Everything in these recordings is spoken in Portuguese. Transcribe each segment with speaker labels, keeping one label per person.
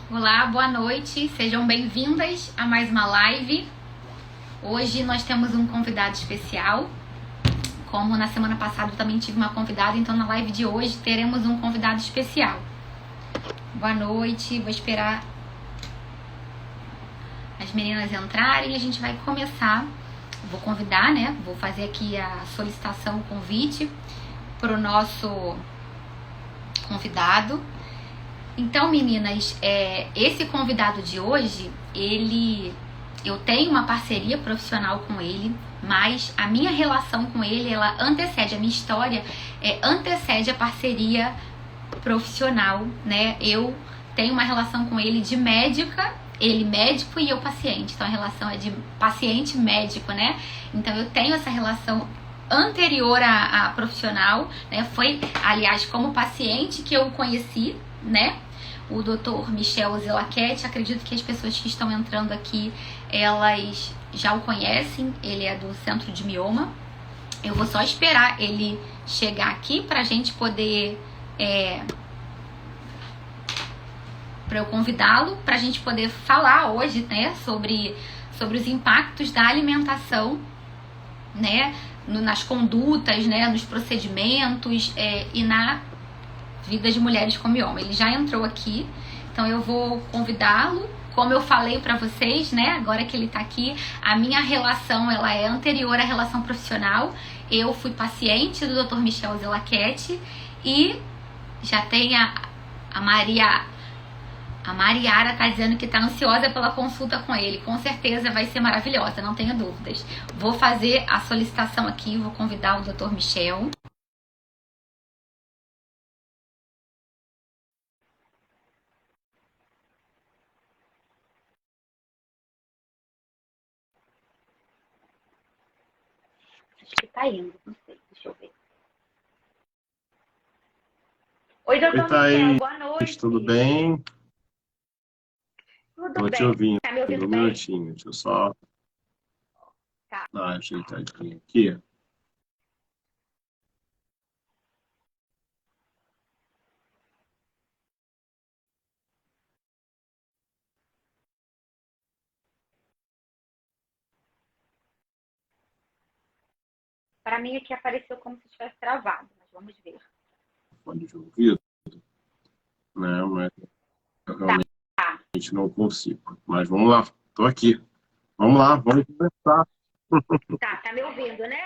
Speaker 1: Olá, boa noite, sejam bem-vindas a mais uma live. Hoje nós temos um convidado especial. Como na semana passada eu também tive uma convidada, então na live de hoje teremos um convidado especial. Boa noite, vou esperar as meninas entrarem e a gente vai começar. Vou convidar, né? Vou fazer aqui a solicitação, o convite para o nosso convidado. Então, meninas, esse convidado de hoje, eu tenho uma parceria profissional com ele, mas a minha relação com ele, ela antecede, a minha história antecede a parceria profissional, né? Eu tenho uma relação com ele de médica, ele médico e eu paciente, então a relação é de paciente-médico, né? Então eu tenho essa relação anterior à profissional, né? Foi, aliás, como paciente que eu o conheci, né? O Dr. Michel Zelaquete, acredito que as pessoas que estão entrando aqui, elas já o conhecem, ele é do Centro de Mioma. Eu vou só esperar ele chegar aqui para a gente poder, para eu convidá-lo, para a gente poder falar hoje, né, sobre os impactos da alimentação, né, nas condutas, né, nos procedimentos e na vida de mulheres com mioma. Ele já entrou aqui, então eu vou convidá-lo. Como eu falei para vocês, né, agora que ele tá aqui, a minha relação, ela é anterior à relação profissional. Eu fui paciente do Dr. Michel Zelaquete e já tem a Mariara tá dizendo que tá ansiosa pela consulta com ele. Com certeza vai ser maravilhosa, não tenha dúvidas. Vou fazer a solicitação aqui, vou convidar o Dr. Michel. Acho que tá indo, não sei, deixa eu ver. Oi,
Speaker 2: Oi,
Speaker 1: doutor Michel,
Speaker 2: Thaís,
Speaker 1: boa noite.
Speaker 2: tudo bem?
Speaker 1: Tudo
Speaker 2: Estou te
Speaker 1: bem?
Speaker 2: ouvindo.
Speaker 1: Tá me ouvindo
Speaker 2: Um
Speaker 1: bem?
Speaker 2: minutinho, deixa eu só
Speaker 1: Tá.
Speaker 2: dar uma ajeitadinha aqui.
Speaker 1: Para mim aqui apareceu como se tivesse travado, mas vamos ver.
Speaker 2: Fone de ouvido, né? Mas eu
Speaker 1: Tá,
Speaker 2: realmente não consigo. Mas vamos lá, estou aqui. Vamos lá, vamos conversar.
Speaker 1: tá me ouvindo, né?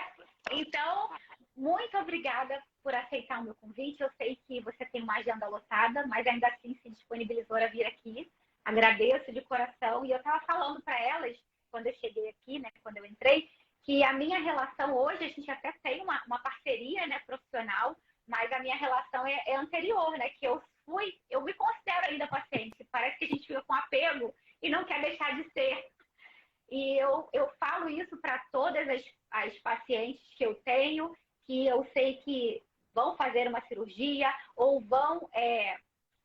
Speaker 1: Então, muito obrigada por aceitar o meu convite. Eu sei que você tem uma agenda lotada, mas ainda assim se disponibilizou a vir aqui. Agradeço de coração. E eu estava falando para elas, quando eu cheguei aqui, né, quando eu entrei, que a minha relação hoje, a gente até tem uma parceria, né, profissional, mas a minha relação é anterior, né, que eu me considero ainda paciente. Parece que a gente fica com apego e não quer deixar de ser. E eu falo isso para todas as pacientes que eu tenho, que eu sei que vão fazer uma cirurgia ou vão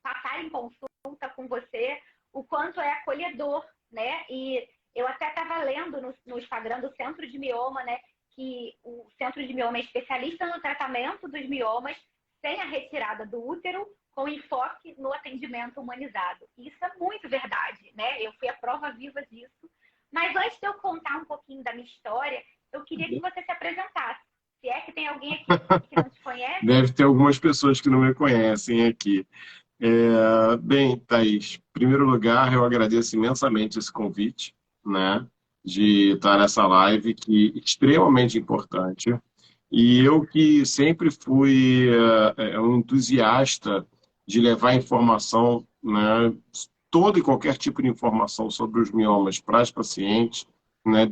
Speaker 1: passar em consulta com você, o quanto é acolhedor, né? E eu até estava lendo no Instagram do Centro de Mioma, né? Que o Centro de Mioma é especialista no tratamento dos miomas sem a retirada do útero, com enfoque no atendimento humanizado. Isso é muito verdade, né? Eu fui a prova viva disso. Mas antes de eu contar um pouquinho da minha história, eu queria que você se apresentasse. Se é que tem alguém aqui que não te conhece.
Speaker 2: Deve ter algumas pessoas que não me conhecem aqui. Bem, Thaís, em primeiro lugar, eu agradeço imensamente esse convite, né, de estar nessa live que é extremamente importante. E eu que sempre fui um entusiasta de levar informação, né, todo e qualquer tipo de informação sobre os miomas para as pacientes, né,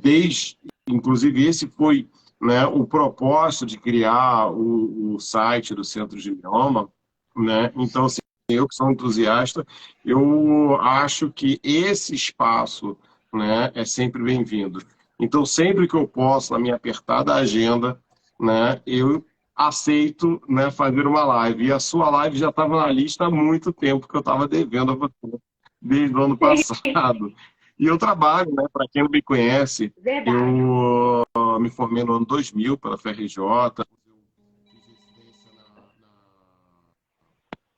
Speaker 2: inclusive esse foi, né, o propósito de criar o site do Centro de Mioma, né? Então, assim, eu que sou entusiasta, eu acho que esse espaço, né, é sempre bem-vindo. Então, sempre que eu posso, na minha apertada agenda, né, eu aceito, né, fazer uma live. E a sua live já estava na lista há muito tempo, que eu estava devendo a você, desde o ano passado. E eu trabalho, né, para quem não me conhece,
Speaker 1: Verdade.
Speaker 2: eu me formei no ano 2000 pela FRJ,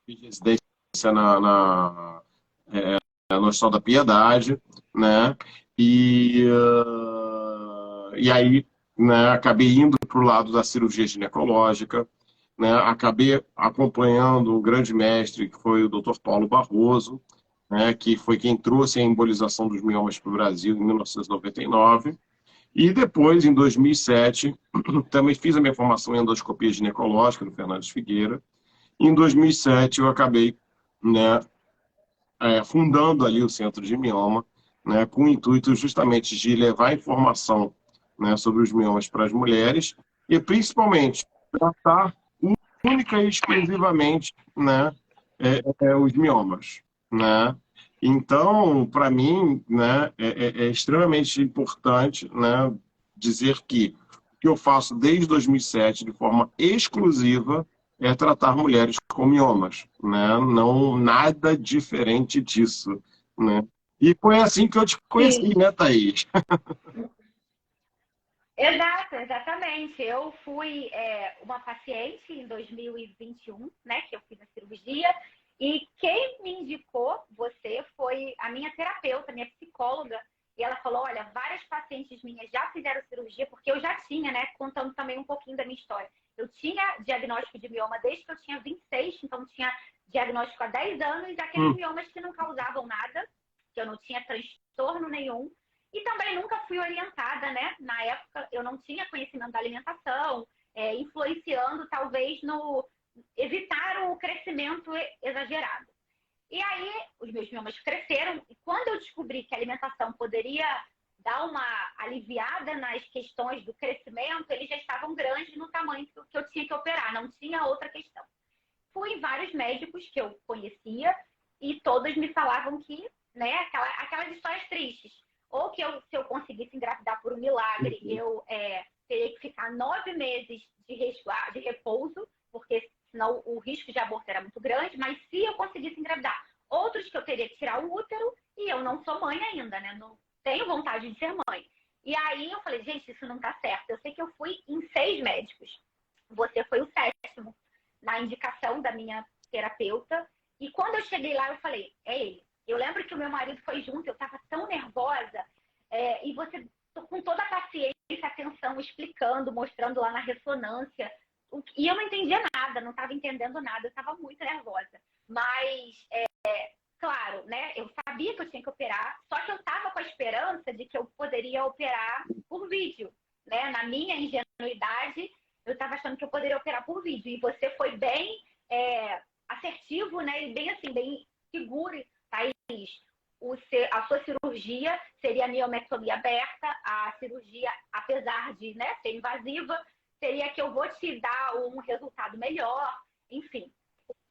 Speaker 2: fiz residência Hospital da Piedade, né? E aí, né, acabei indo para o lado da cirurgia ginecológica, né? Acabei acompanhando o grande mestre, que foi o Dr. Paulo Barroso, né, que foi quem trouxe a embolização dos miomas para o Brasil em 1999. E depois, em 2007, também fiz a minha formação em endoscopia ginecológica no Fernandes Figueira. Em 2007, eu acabei, né, fundando ali o Centro de Mioma, né, com o intuito justamente de levar informação, né, sobre os miomas para as mulheres e, principalmente, tratar única e exclusivamente, né, os miomas, né? Então, para mim, né, é extremamente importante, né, dizer que o que eu faço desde 2007 de forma exclusiva é tratar mulheres com miomas, né? Não nada diferente disso, né? E foi assim que eu te
Speaker 1: Sim.
Speaker 2: conheci, né, Thaís?
Speaker 1: Exato, exatamente. Eu fui uma paciente em 2021, né, que eu fiz a cirurgia, e quem me indicou você foi a minha terapeuta, minha psicóloga, e ela falou, olha, várias pacientes minhas já fizeram cirurgia, porque eu já tinha, né, contando também um pouquinho da minha história. Eu tinha diagnóstico de mioma desde que eu tinha 26, então tinha diagnóstico há 10 anos, aqueles miomas que não causavam nada, que eu não tinha transtorno nenhum, e também nunca fui orientada, né? Na época, eu não tinha conhecimento da alimentação, influenciando talvez no evitar o crescimento exagerado. E aí, os meus miomas cresceram, e quando eu descobri que a alimentação poderia dar uma aliviada nas questões do crescimento, eles já estavam grandes no tamanho que eu tinha que operar, não tinha outra questão. Fui em vários médicos que eu conhecia e todos me falavam que, né, aquelas histórias tristes, ou que se eu conseguisse engravidar por um milagre, eu teria que ficar 9 meses de repouso, porque senão o risco de aborto era muito grande, mas se eu conseguisse engravidar, outros que eu teria que tirar o útero, e eu não sou mãe ainda, né? Não tenho vontade de ser mãe. E aí eu falei, gente, isso não tá certo. Eu sei que eu fui em 6 médicos. Você foi o 7º, na indicação da minha terapeuta. E quando eu cheguei lá, eu falei, é ele. Eu lembro que o meu marido foi junto, eu estava tão nervosa, e você com toda a paciência, atenção, explicando, mostrando lá na ressonância, e eu não entendia nada, não estava entendendo nada, eu estava muito nervosa. Mas, claro, né, eu sabia que eu tinha que operar, só que eu estava com a esperança de que eu poderia operar por vídeo, né? Na minha ingenuidade, eu estava achando que eu poderia operar por vídeo, e você foi bem assertivo, né, e bem assim, bem seguro, Thaís. A sua cirurgia seria a miomectomia aberta, a cirurgia, apesar de, né, ser invasiva, seria que eu vou te dar um resultado melhor, enfim.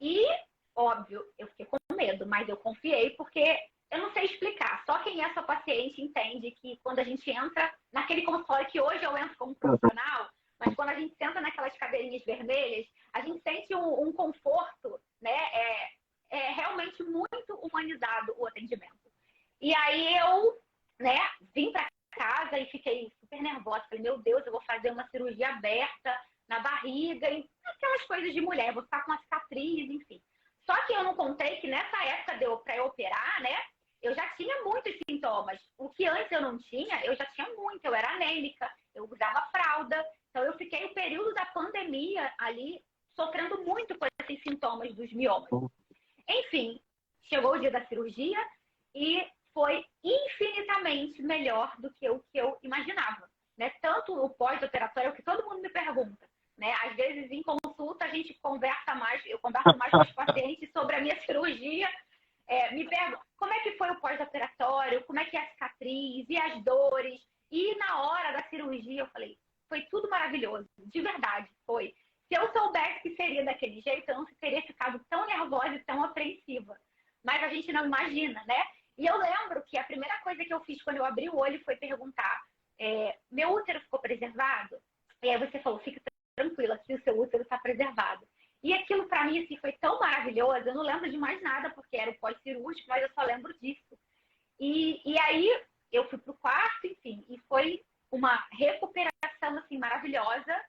Speaker 1: E, óbvio, eu fiquei com medo, mas eu confiei porque eu não sei explicar. Só quem é sua paciente entende que quando a gente entra naquele consultório, que hoje eu entro como profissional, mas quando a gente senta naquelas cadeirinhas vermelhas, a gente sente um conforto, né? É realmente muito humanizado o atendimento. E aí eu, né, vim para casa e fiquei super nervosa. Falei, meu Deus, eu vou fazer uma cirurgia aberta na barriga, e aquelas coisas de mulher, vou ficar com uma cicatriz, enfim. Só que eu não contei que nessa época deu para eu operar, né? Eu já tinha muitos sintomas. O que antes eu não tinha, eu já tinha muito. Eu era anêmica, eu usava fralda. Então eu fiquei o período da pandemia ali sofrendo muito com esses sintomas dos miomas. Enfim, chegou o dia da cirurgia e foi infinitamente melhor do que o que eu imaginava, né? Tanto o pós-operatório, é o que todo mundo me pergunta, né? Às vezes, em consulta, a gente conversa mais, eu converso mais com os pacientes sobre a minha cirurgia, me perguntam como é que foi o pós-operatório, como é que é a cicatriz e as dores. E na hora da cirurgia, eu falei, foi tudo maravilhoso, de verdade, foi. Se eu soubesse que seria daquele jeito, eu não teria ficado tão nervosa e tão apreensiva. Mas a gente não imagina, né? E eu lembro que a primeira coisa que eu fiz quando eu abri o olho foi perguntar, meu útero ficou preservado? E aí você falou, fique tranquila, que o seu útero está preservado. E aquilo para mim assim, foi tão maravilhoso, eu não lembro de mais nada, porque era o pós-cirúrgico, mas eu só lembro disso. E aí eu fui pro quarto, enfim, e foi uma recuperação assim, maravilhosa.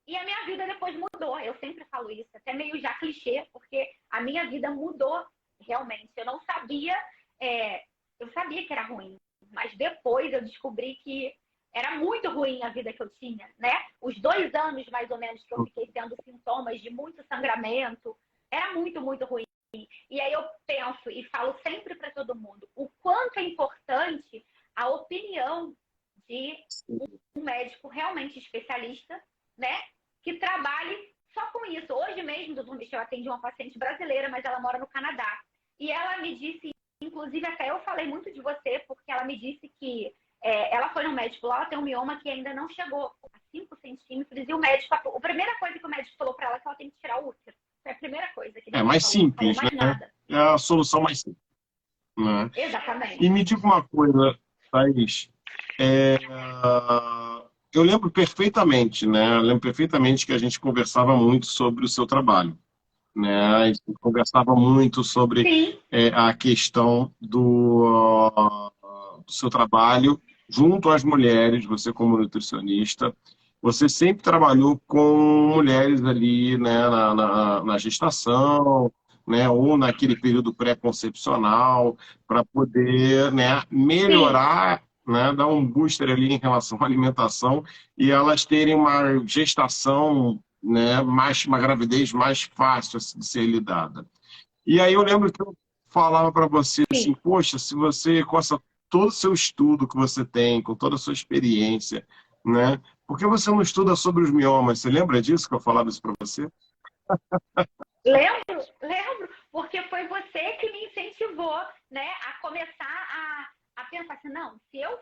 Speaker 1: E a minha vida depois mudou. Eu sempre falo isso, até meio já clichê, porque a minha vida mudou realmente. Eu não sabia, eu sabia que era ruim, mas depois eu descobri que era muito ruim a vida que eu tinha, né? Os 2 anos, mais ou menos, que eu fiquei tendo sintomas de muito sangramento, era muito, muito ruim. E aí eu penso e falo sempre para todo mundo o quanto é importante a opinião de um médico realmente especialista, né? Que trabalhe só com isso. Hoje mesmo, doutor Michel, eu atendi uma paciente brasileira, mas ela mora no Canadá. E ela me disse, inclusive até eu falei muito de você, porque ela me disse que ela foi no médico lá, ela tem um mioma que ainda não chegou a 5 centímetros, e o médico, a primeira coisa que o médico falou para ela é que ela tem que tirar o útero. Foi a primeira coisa que ele
Speaker 2: Mais
Speaker 1: falou,
Speaker 2: simples,
Speaker 1: não falou mais
Speaker 2: né?
Speaker 1: nada.
Speaker 2: É a solução mais simples, né?
Speaker 1: Exatamente.
Speaker 2: E me diga uma coisa, Thaís. Eu lembro perfeitamente, né? Eu lembro perfeitamente que a gente conversava muito sobre o seu trabalho, né? A gente conversava muito sobre
Speaker 1: Sim.
Speaker 2: A questão do seu trabalho junto às mulheres, você como nutricionista. Você sempre trabalhou com mulheres ali, né, na gestação, né, ou naquele período pré-concepcional, para poder, né,
Speaker 1: Sim.
Speaker 2: melhorar, né, dar um booster ali em relação à alimentação e elas terem uma gestação, né, uma gravidez mais fácil assim, de ser lidada. E aí eu lembro que eu falava para você assim,
Speaker 1: Sim.
Speaker 2: poxa, se você, com todo o seu estudo que você tem, com toda a sua experiência, né, por que você não estuda sobre os miomas? Você lembra disso que eu falava isso para você?
Speaker 1: Lembro, porque foi você que me incentivou, né, a começar a pensar assim, não, se eu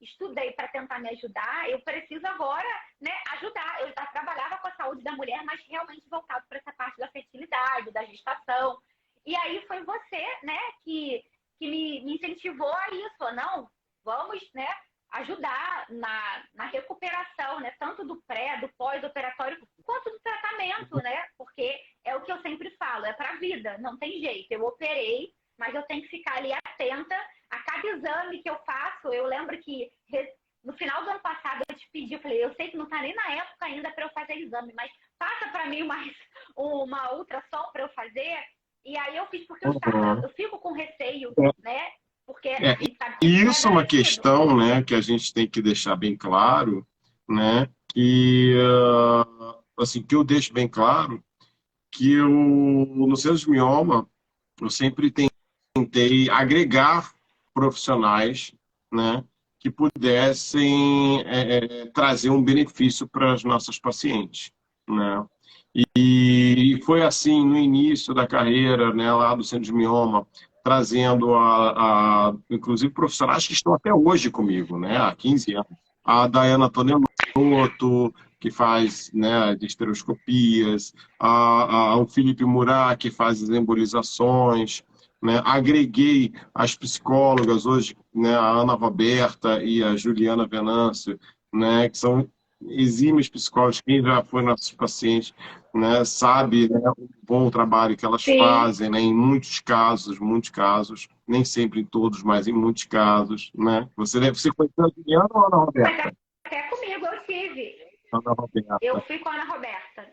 Speaker 1: estudei para tentar me ajudar, eu preciso agora, né, ajudar. Eu já trabalhava com a saúde da mulher, mas realmente voltado para essa parte da fertilidade, da gestação. E aí foi você, né, que me incentivou a isso, não, vamos, né, ajudar na recuperação, né, tanto do pré, do pós-operatório, quanto do tratamento, né, porque é o que eu sempre falo, é para a vida, não tem jeito. Eu operei, mas eu tenho que ficar ali atenta a cada exame que eu faço. Eu lembro que no final do ano passado eu te pedi, eu falei, eu sei que não está nem na época ainda para eu fazer exame, mas passa para mim uma ultrassom para eu fazer. E aí eu fiz porque eu fico com receio, né? Porque a gente sabe que isso
Speaker 2: E
Speaker 1: não é
Speaker 2: isso é uma
Speaker 1: garantido.
Speaker 2: questão, né, que a gente tem que deixar bem claro, né, que, assim, que eu deixo bem claro que eu, no Centro de Mioma, eu sempre tentei agregar profissionais, né, que pudessem trazer um benefício para as nossas pacientes, né? E foi assim no início da carreira, né, lá do Centro de Mioma, trazendo inclusive profissionais que estão até hoje comigo, né, há 15 anos. A Dayana Tonelotto, que faz, né, as estereoscopias, o Felipe Murat, que faz as embolizações, né? Agreguei as psicólogas hoje, né, a Ana Roberta e a Juliana Venâncio, né, que são exímios psicólogos, quem já foi nossos pacientes, né, sabe, né, o bom trabalho que elas
Speaker 1: Sim.
Speaker 2: fazem, né, em muitos casos, nem sempre em todos, mas em muitos casos, né? Você conheceu a Juliana ou a Ana
Speaker 1: Mas
Speaker 2: Roberta?
Speaker 1: até comigo eu tive.
Speaker 2: Ana
Speaker 1: Eu
Speaker 2: Roberta.
Speaker 1: fui com a Ana Roberta.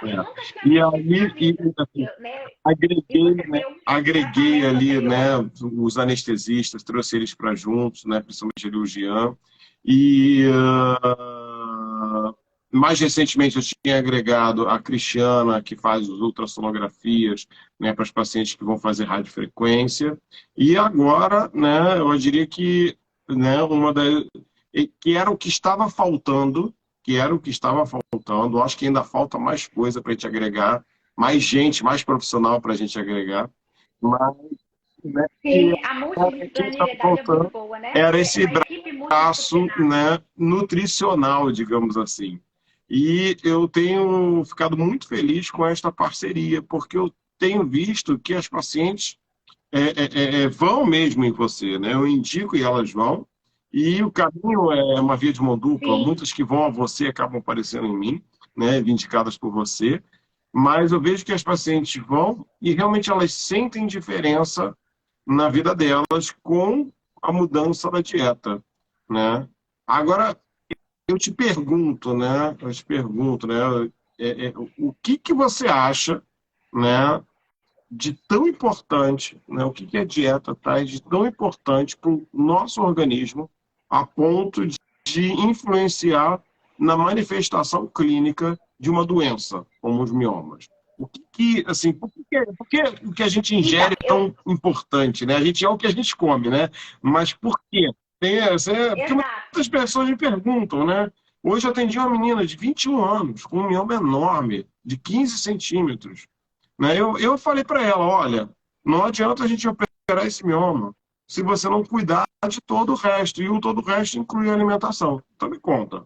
Speaker 1: Eu
Speaker 2: É.
Speaker 1: nunca tinha
Speaker 2: E
Speaker 1: visto isso na
Speaker 2: aí,
Speaker 1: vida.
Speaker 2: assim,
Speaker 1: Né? E
Speaker 2: agreguei,
Speaker 1: você
Speaker 2: né?
Speaker 1: ter um
Speaker 2: Agreguei
Speaker 1: tratamento
Speaker 2: ali, né,
Speaker 1: anterior.
Speaker 2: os anestesistas, trouxe eles para juntos, né, principalmente ali o Jean. E mais recentemente eu tinha agregado a Cristiana, que faz as ultrassonografias, né, para os pacientes que vão fazer radiofrequência. E agora, né, eu diria que, né, que era o que estava faltando, acho que ainda falta mais coisa para a gente agregar, mais gente, mais profissional para a gente agregar, mas, né, que
Speaker 1: Sim, a
Speaker 2: realmente estava
Speaker 1: multidisciplinaridade é muito
Speaker 2: faltando
Speaker 1: boa, né?
Speaker 2: era esse
Speaker 1: Uma equipe
Speaker 2: braço,
Speaker 1: multidisciplinar.
Speaker 2: né, nutricional, digamos assim. E eu tenho ficado muito feliz com esta parceria, porque eu tenho visto que as pacientes vão mesmo em você, né? Eu indico e elas vão. E o caminho é uma via de mão dupla.
Speaker 1: Sim,
Speaker 2: Muitas que vão a você acabam aparecendo em mim, né? Indicadas por você. Mas eu vejo que as pacientes vão e realmente elas sentem diferença na vida delas com a mudança da dieta, né? Agora, eu te pergunto, né? O que que você acha, né? de tão importante, né? O que que a dieta traz de tão importante para o nosso organismo a ponto de influenciar na manifestação clínica de uma doença, como os miomas? Assim, por que o que a gente
Speaker 1: Então,
Speaker 2: ingere é tão importante, né? A gente é o que a gente come, né? Mas por quê? Porque
Speaker 1: exato.
Speaker 2: muitas pessoas me perguntam, né? Hoje eu atendi uma menina de 21 anos, com um mioma enorme, de 15 centímetros. Né? Eu falei para ela, olha, não adianta a gente operar esse mioma se você não cuidar de todo o resto, e o todo o resto inclui a alimentação. Então me conta.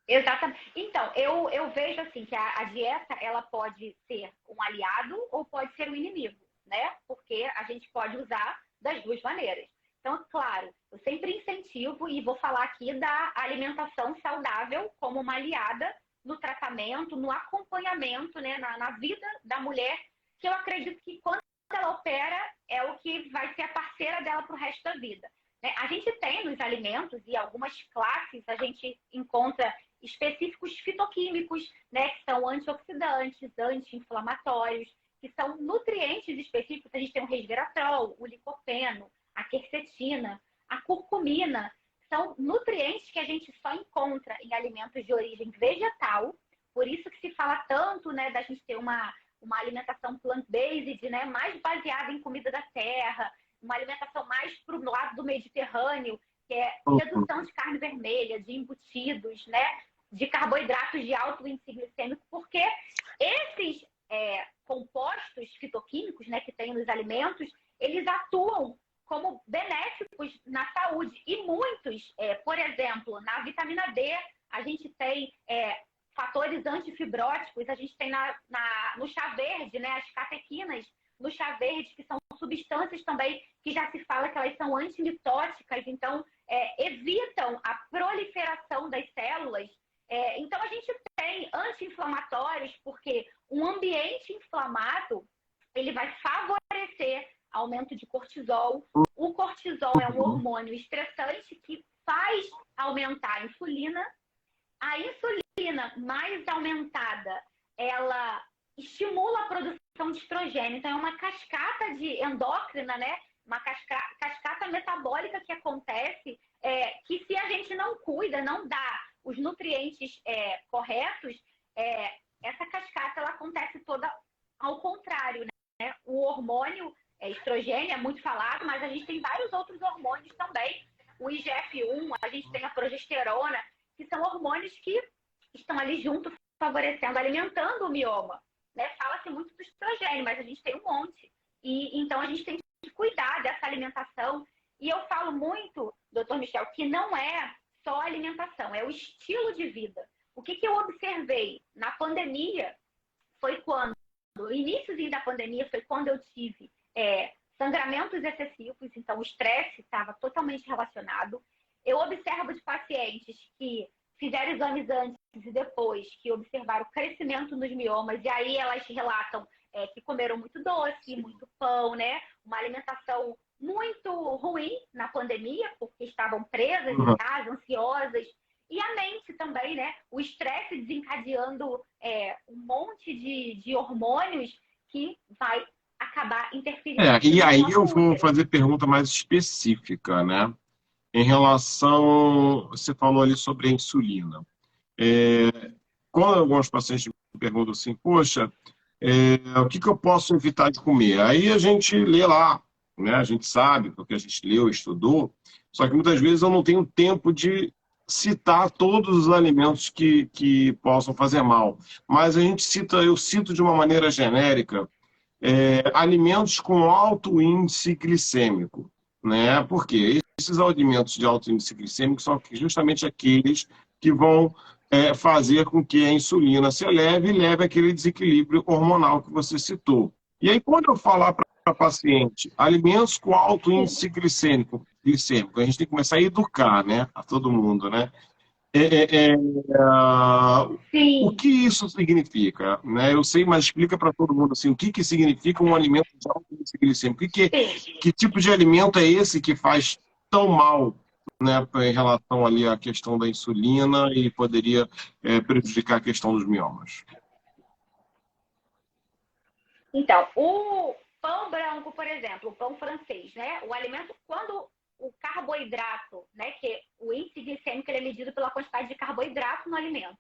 Speaker 1: Exatamente. Então, eu vejo assim que a dieta ela pode ser um aliado ou pode ser um inimigo, né? Porque a gente pode usar das duas maneiras. Então, claro, eu sempre incentivo e vou falar aqui da alimentação saudável como uma aliada no tratamento, no acompanhamento, né, na vida da mulher, que eu acredito que quando ela opera é o que vai ser a parceira dela para o resto da vida. Né? A gente tem nos alimentos e algumas classes a gente encontra específicos fitoquímicos, né, que são antioxidantes, anti-inflamatórios, que são nutrientes específicos. A gente tem o resveratrol, o licopeno, a quercetina, a curcumina. São nutrientes que a gente só encontra em alimentos de origem vegetal. Por isso que se fala tanto, né, da gente ter uma alimentação plant-based, né, mais baseada em comida da terra, uma alimentação mais para o lado do Mediterrâneo, que é redução de carne vermelha, de embutidos, né, de carboidratos de alto índice glicêmico, porque esses compostos fitoquímicos, né, que tem nos alimentos, eles atuam como benéficos na saúde. E muitos, por exemplo, na vitamina D, a gente tem fatores antifibróticos, a gente tem no chá verde, né, as catequinas no chá verde, que são substâncias também que já se fala que elas são antimitóticas, então evitam a proliferação das células. Então, a gente tem anti-inflamatórios, porque um ambiente inflamado, ele vai favorecer aumento de cortisol. O cortisol é um hormônio estressante que faz aumentar a insulina. A insulina mais aumentada, ela estimula a produção de estrogênio. Então, é uma cascata de endócrina, né? Uma cascata metabólica que acontece, que se a gente não cuida, não dá os nutrientes corretos, essa cascata ela acontece toda ao contrário, né? O hormônio estrogênio é muito falado, mas a gente tem vários outros hormônios também. O IGF-1, a gente tem a progesterona, que são hormônios que estão ali junto, favorecendo, alimentando o mioma. Né? Fala-se muito do estrogênio, mas a gente tem um monte. E então a gente tem que cuidar dessa alimentação. E eu falo muito, doutor Michel, que não é só alimentação, é o estilo de vida. O que eu observei na pandemia foi quando, no iníciozinho da pandemia, foi quando eu tive sangramentos excessivos, então o estresse estava totalmente relacionado. Eu observo de pacientes que fizeram exames antes e depois, que observaram crescimento nos miomas, e aí elas relatam que comeram muito doce, muito pão, né? Uma alimentação muito ruim na pandemia, porque estavam presas em casa, ansiosas. E a mente também, né? O estresse desencadeando um monte de hormônios que vai acabar interferindo
Speaker 2: E
Speaker 1: no
Speaker 2: aí
Speaker 1: nosso
Speaker 2: eu vou
Speaker 1: útero.
Speaker 2: fazer pergunta mais específica, né? Em relação, você falou ali sobre a insulina. Quando alguns pacientes me perguntam assim, poxa, o que eu posso evitar de comer? Aí a gente lê lá, né? A gente sabe, porque a gente leu, estudou, só que muitas vezes eu não tenho tempo de citar todos os alimentos que possam fazer mal. Mas eu cito de uma maneira genérica, alimentos com alto índice glicêmico, né? Porque esses alimentos de alto índice glicêmico são justamente aqueles que vão fazer com que a insulina se eleve e leve aquele desequilíbrio hormonal que você citou. E aí, quando eu falar para a paciente alimentos com alto índice glicêmico, a gente tem que começar a educar, né, a todo mundo, né? O
Speaker 1: Sim,
Speaker 2: que isso significa? Né? Eu sei, mas explica para todo mundo assim, o que significa um alimento de alto índice glicêmico.
Speaker 1: sim.
Speaker 2: Que tipo de alimento é esse que faz tão mal, né, em relação ali à questão da insulina e poderia prejudicar a questão dos miomas?
Speaker 1: Então, o pão branco, por exemplo, o pão francês, né? O alimento, quando o carboidrato, né? Que o índice glicêmico ele é medido pela quantidade de carboidrato no alimento.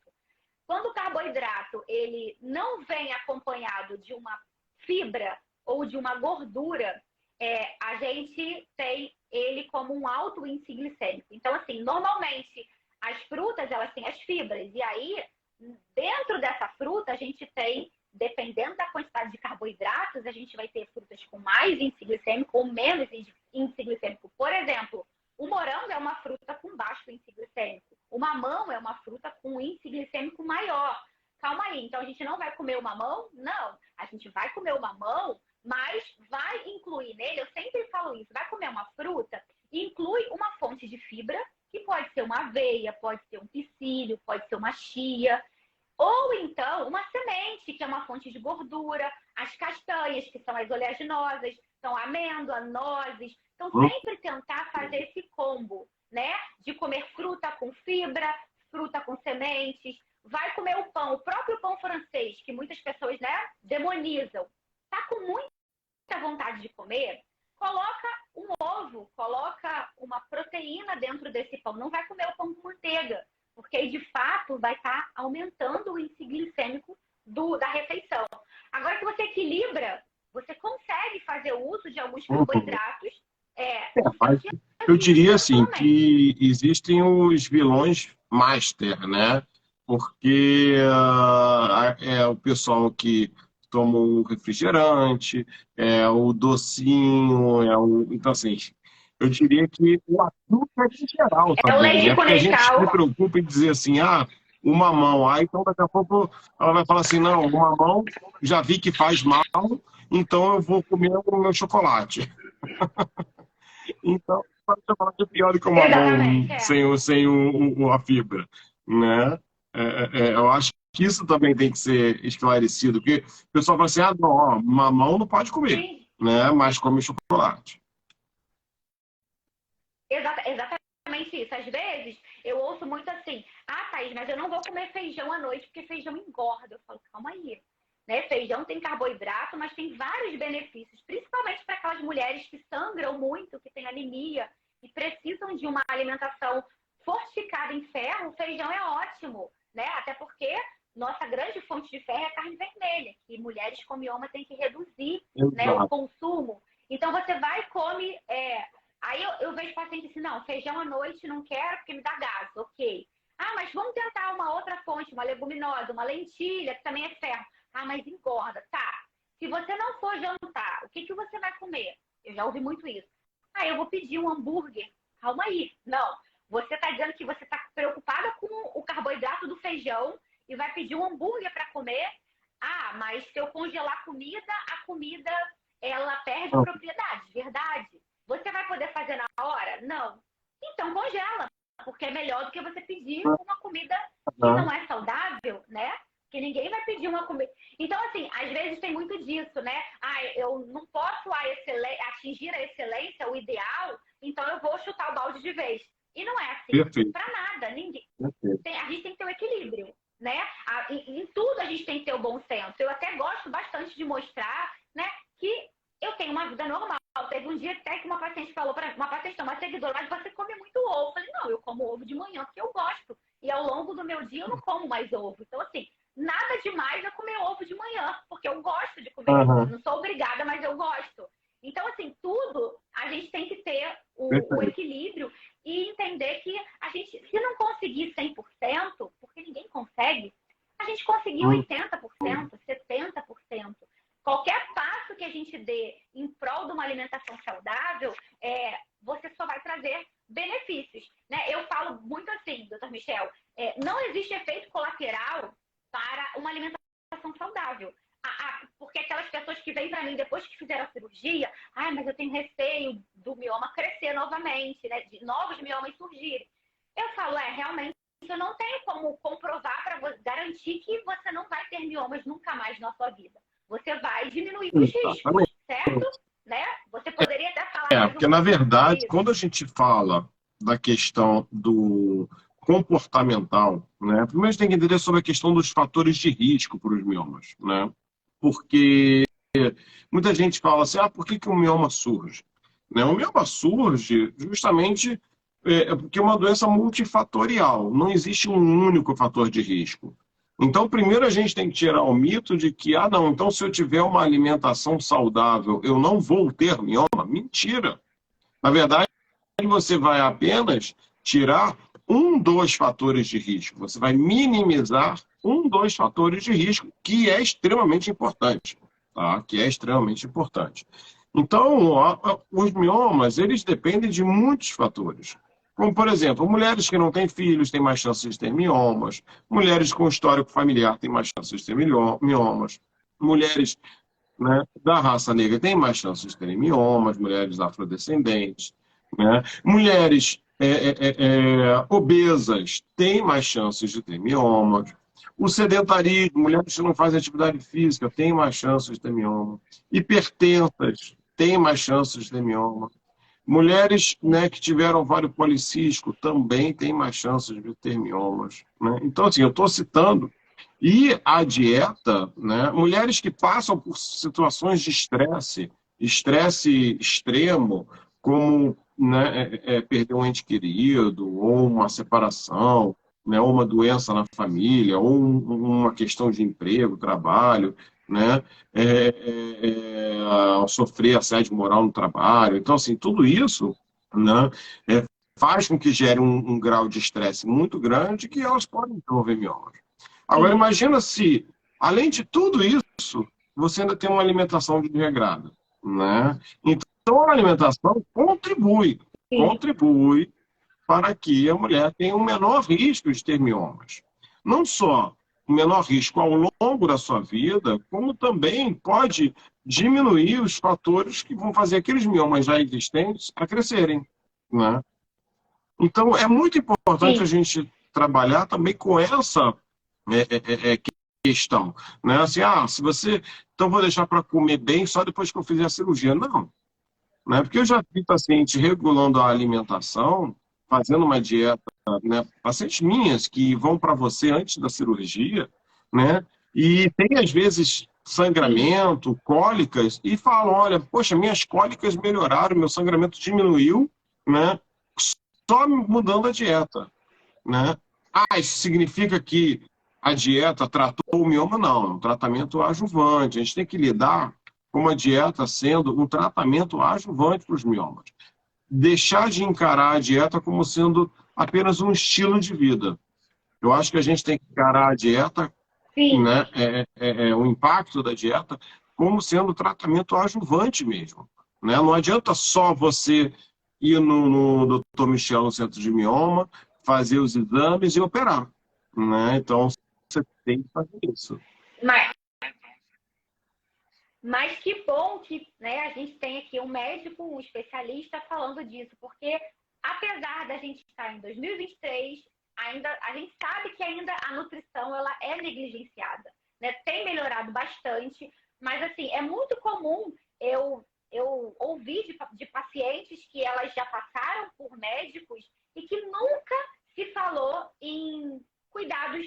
Speaker 1: Quando o carboidrato ele não vem acompanhado de uma fibra ou de uma gordura, a gente tem ele como um alto índice glicêmico. Então, assim, normalmente as frutas elas têm as fibras e aí dentro dessa fruta a gente tem, dependendo da quantidade de carboidratos, a gente vai ter frutas com mais índice glicêmico ou menos índice glicêmico. Por exemplo, o morango é uma fruta com baixo índice glicêmico. O mamão é uma fruta com índice glicêmico maior. Calma aí, então a gente não vai comer o mamão? Não. A gente vai comer o mamão, mas vai incluir nele, eu sempre falo isso, vai comer uma fruta, inclui uma fonte de fibra, que pode ser uma aveia, pode ser um psyllium, pode ser uma chia, ou então uma semente, que é uma fonte de gordura, as castanhas, que são as oleaginosas, são amêndoa, nozes. Então, sempre tentar fazer esse combo, né? De comer fruta com fibra, fruta com sementes. Vai comer o pão, o próprio pão francês, que muitas pessoas, né, demonizam. Tá com muita vontade de comer? Coloca um ovo, coloca uma proteína dentro desse pão. Não vai comer o pão com manteiga, porque aí, de fato, vai estar aumentando o índice glicêmico da refeição. Agora, se você equilibra, você consegue fazer o uso de alguns carboidratos no seu dia a
Speaker 2: Eu
Speaker 1: dia,
Speaker 2: diria assim
Speaker 1: tranquilamente.
Speaker 2: que existem os vilões master, né? Porque é o pessoal que toma o refrigerante, é o docinho, então assim, eu diria que o açúcar em geral
Speaker 1: É o
Speaker 2: também,
Speaker 1: leite
Speaker 2: né?
Speaker 1: com
Speaker 2: Porque a gente se
Speaker 1: Nescau.
Speaker 2: preocupa em dizer assim, o mamão, então daqui a pouco ela vai falar assim, não, o mamão já vi que faz mal, então eu vou comer o meu chocolate. Então, o chocolate é pior do que o mamão
Speaker 1: Exatamente, é.
Speaker 2: sem a fibra, né? Eu acho que isso também tem que ser esclarecido, porque o pessoal fala assim, não, ó, mamão não pode comer,
Speaker 1: Sim,
Speaker 2: né? Mas come chocolate.
Speaker 1: exatamente isso. Às vezes, eu ouço muito assim, Thaís, mas eu não vou comer feijão à noite, porque feijão engorda. Eu falo, calma aí. Né? Feijão tem carboidrato, mas tem vários benefícios, principalmente para aquelas mulheres que sangram muito, que têm anemia e precisam de uma alimentação fortificada em ferro. O feijão é ótimo, né? Até porque nossa grande fonte de ferro é a carne vermelha, que mulheres com mioma têm que reduzir, né, o
Speaker 2: Exato.
Speaker 1: consumo. Então você vai e come. Aí eu vejo paciente assim, não, feijão à noite não quero porque me dá gás, ok. Mas vamos tentar uma outra fonte, uma leguminosa, uma lentilha, que também é ferro. Mas engorda. Tá. Se você não for jantar, o que você vai comer? Eu já ouvi muito isso. Eu vou pedir um hambúrguer. Calma aí. Não. Você está dizendo que você está preocupada com o carboidrato do feijão e vai pedir um hambúrguer para comer? Mas se eu congelar a comida ela perde propriedade, verdade. Você vai poder fazer na hora? Não. Então congela, porque é melhor do que você pedir uma comida que não é saudável, né? Que ninguém vai pedir uma comida. Então, assim, às vezes tem muito disso, né? Eu não posso atingir a excelência, o ideal, então eu vou chutar o balde de vez. E não é assim.
Speaker 2: Perfeito,
Speaker 1: Para nada, ninguém.
Speaker 2: perfeito.
Speaker 1: A gente tem que ter o equilíbrio, né? Em tudo a gente tem que ter o bom senso. Eu até gosto bastante de mostrar, né, que eu tenho uma vida normal. Teve um dia até que uma paciente falou para uma paciente, não, uma seguidora, mas você come muito ovo. Eu falei, não, eu como ovo de manhã porque eu gosto. E ao longo do meu dia eu não como mais ovo. Então, assim, nada demais eu comer ovo de manhã, porque eu gosto de comer.
Speaker 2: Aham,
Speaker 1: Não sou obrigada, mas eu gosto. Então, assim, tudo a gente tem que ter o
Speaker 2: perfeito.
Speaker 1: equilíbrio e entender que a gente, se não conseguir 100%, porque ninguém consegue, a gente conseguir
Speaker 2: Hum,
Speaker 1: 80%, 70%. Qualquer passo que a gente dê em prol de uma alimentação saudável, você só vai trazer benefícios. Né? Eu falo muito assim, doutor Michel, não existe efeito colateral para uma alimentação saudável. Porque aquelas pessoas que vêm para mim depois que fizeram a cirurgia, mas eu tenho receio do mioma crescer novamente, né? De novos miomas surgirem. Eu falo, realmente eu não tenho como comprovar para garantir que você não vai ter miomas nunca mais na sua vida. Você vai diminuir os riscos,
Speaker 2: exatamente.
Speaker 1: certo? Né? Você poderia até falar mais um
Speaker 2: Porque, na
Speaker 1: pouquinho sobre
Speaker 2: verdade,
Speaker 1: isso.
Speaker 2: quando a gente fala da questão do comportamental, né, primeiro a gente tem que entender sobre a questão dos fatores de risco para os miomas, né? Porque Muita gente fala assim, por que que o mioma surge? Né? O mioma surge justamente porque é uma doença multifatorial. Não existe um único fator de risco. Então, primeiro a gente tem que tirar o mito de que, não, então se eu tiver uma alimentação saudável, eu não vou ter mioma. Mentira! Na verdade, você vai apenas tirar um dos fatores de risco. Você vai minimizar um dos fatores de risco, que é extremamente importante. Tá? Que é extremamente importante. Então, os miomas, eles dependem de muitos fatores. Como, por exemplo, mulheres que não têm filhos têm mais chances de ter miomas, mulheres com histórico familiar têm mais chances de ter miomas, mulheres, né, da raça negra têm mais chances de terem miomas, mulheres afrodescendentes, né? Mulheres obesas têm mais chances de ter miomas. O sedentarismo, mulheres que não fazem atividade física têm mais chances de ter mioma. Hipertensas têm mais chances de ter mioma. Mulheres, né, que tiveram ovário policístico também têm mais chances de ter miomas. Né? Então, assim, eu estou citando. E a dieta, né, mulheres que passam por situações de estresse extremo, como, né, perder um ente querido, ou uma separação, né, ou uma doença na família, ou uma questão de emprego, trabalho, né, sofrer assédio moral no trabalho. Então, assim, tudo isso, né, faz com que gere um grau de estresse muito grande que elas podem desenvolver miomas. Agora,
Speaker 1: Sim,
Speaker 2: imagina se, além de tudo isso, você ainda tem uma alimentação desregrada, né? Então, a alimentação
Speaker 1: sim,
Speaker 2: contribui para que a mulher tenha um menor risco de ter miomas. Não só um menor risco ao longo da sua vida, como também pode diminuir os fatores que vão fazer aqueles miomas já existentes a crescerem, né? Então, é muito importante a
Speaker 1: sim.
Speaker 2: gente trabalhar também com essa questão, né? Assim, se você... Então, vou deixar para comer bem só depois que eu fizer a cirurgia. Não, né? Porque eu já vi paciente regulando a alimentação, fazendo uma dieta, né? Pacientes minhas que vão para você antes da cirurgia, né? E tem, às vezes,
Speaker 1: Sim,
Speaker 2: sangramento, cólicas, e falam, olha, poxa, minhas cólicas melhoraram, meu sangramento diminuiu, né? Só mudando a dieta, né? Isso significa que a dieta tratou o mioma? Não, é um tratamento adjuvante. A gente tem que lidar com uma dieta sendo um tratamento adjuvante para os miomas. Deixar de encarar a dieta como sendo apenas um estilo de vida. Eu acho que a gente tem que encarar a dieta,
Speaker 1: sim.
Speaker 2: né, o impacto da dieta, como sendo tratamento adjuvante mesmo. Né? Não adianta só você ir no Dr. Michel, no centro de mioma, fazer os exames e operar. Né? Então, você tem que fazer isso.
Speaker 1: Mas, mas que bom que, né, a gente tem aqui um médico, um especialista falando disso, porque apesar da gente estar em 2023, ainda, a gente sabe que ainda a nutrição ela é negligenciada. Né? Tem melhorado bastante, mas assim, é muito comum eu ouvir de pacientes que elas já passaram por médicos e que nunca se falou em cuidados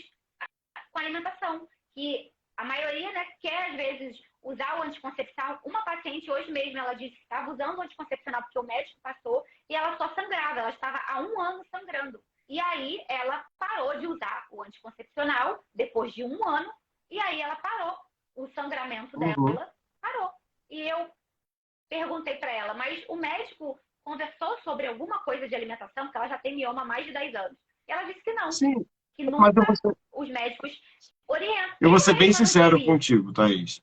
Speaker 1: com a alimentação, que a maioria, né, quer às vezes usar o anticoncepcional. Uma paciente hoje mesmo, ela disse que estava usando o anticoncepcional porque o médico passou e ela só sangrava, ela estava há 1 ano sangrando. E aí ela parou de usar o anticoncepcional depois de 1 ano e aí ela parou. O sangramento
Speaker 2: Uhum.
Speaker 1: dela parou. E eu perguntei para ela, mas o médico conversou sobre alguma coisa de alimentação, porque ela já tem mioma há mais de 10 anos. E ela disse que não,
Speaker 2: Sim,
Speaker 1: que
Speaker 2: mas
Speaker 1: nunca os médicos orientam.
Speaker 2: eu vou
Speaker 1: Eu
Speaker 2: ser bem
Speaker 1: mesma não
Speaker 2: sincero
Speaker 1: tive isso.
Speaker 2: contigo, Thaís.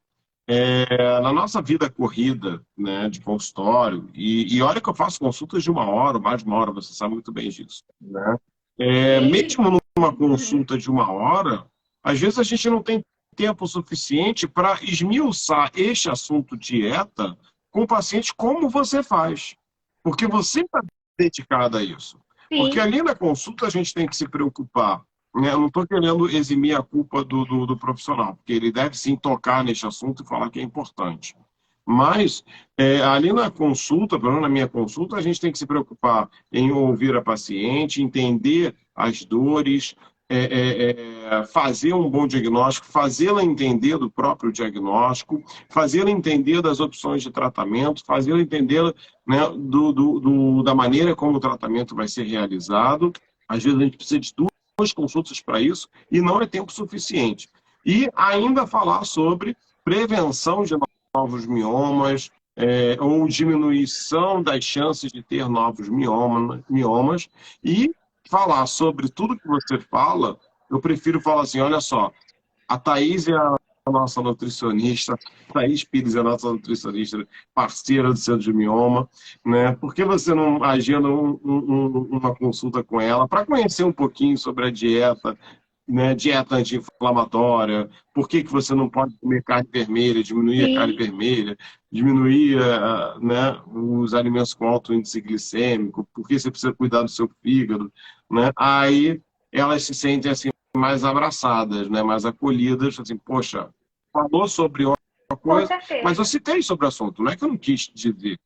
Speaker 2: Na nossa vida corrida, né, de consultório, e olha que eu faço consultas de 1 hora, mais de 1 hora, você sabe muito bem disso, né?
Speaker 1: Sim.
Speaker 2: Mesmo numa consulta de 1 hora, às vezes a gente não tem tempo suficiente para esmiuçar este assunto dieta com o paciente como você faz, porque você está dedicado a isso. Porque
Speaker 1: Sim.
Speaker 2: ali na consulta a gente tem que se preocupar, né? Eu não estou querendo eximir a culpa do profissional, porque ele deve sim tocar neste assunto e falar que é importante. Mas ali na consulta, pelo menos na minha consulta, a gente tem que se preocupar em ouvir a paciente, entender as dores, fazer um bom diagnóstico, fazê-la entender do próprio diagnóstico, fazê-la entender das opções de tratamento, fazê-la entender, né, da maneira como o tratamento vai ser realizado. Às vezes a gente precisa de duas consultas para isso e não é tempo suficiente. E ainda falar sobre prevenção de novos miomas, ou diminuição das chances de ter novos miomas, e falar sobre tudo que você fala. Eu prefiro falar assim, olha só, a Thaís é a nossa nutricionista, a Thaís Pires é a nossa nutricionista, parceira do Centro de Mioma, né? Por que você não agenda uma consulta com ela para conhecer um pouquinho sobre a dieta, né? Dieta anti-inflamatória, por que que você não pode comer carne vermelha, diminuir a carne
Speaker 1: Sim,
Speaker 2: vermelha, diminuir, né, os alimentos com alto índice glicêmico, por que você precisa cuidar do seu fígado, né? Aí elas se sentem assim mais abraçadas, né, mais acolhidas, assim, poxa, falou sobre uma
Speaker 1: com
Speaker 2: coisa, mas eu
Speaker 1: certeza.
Speaker 2: citei sobre o assunto, não é que eu não quis dizer.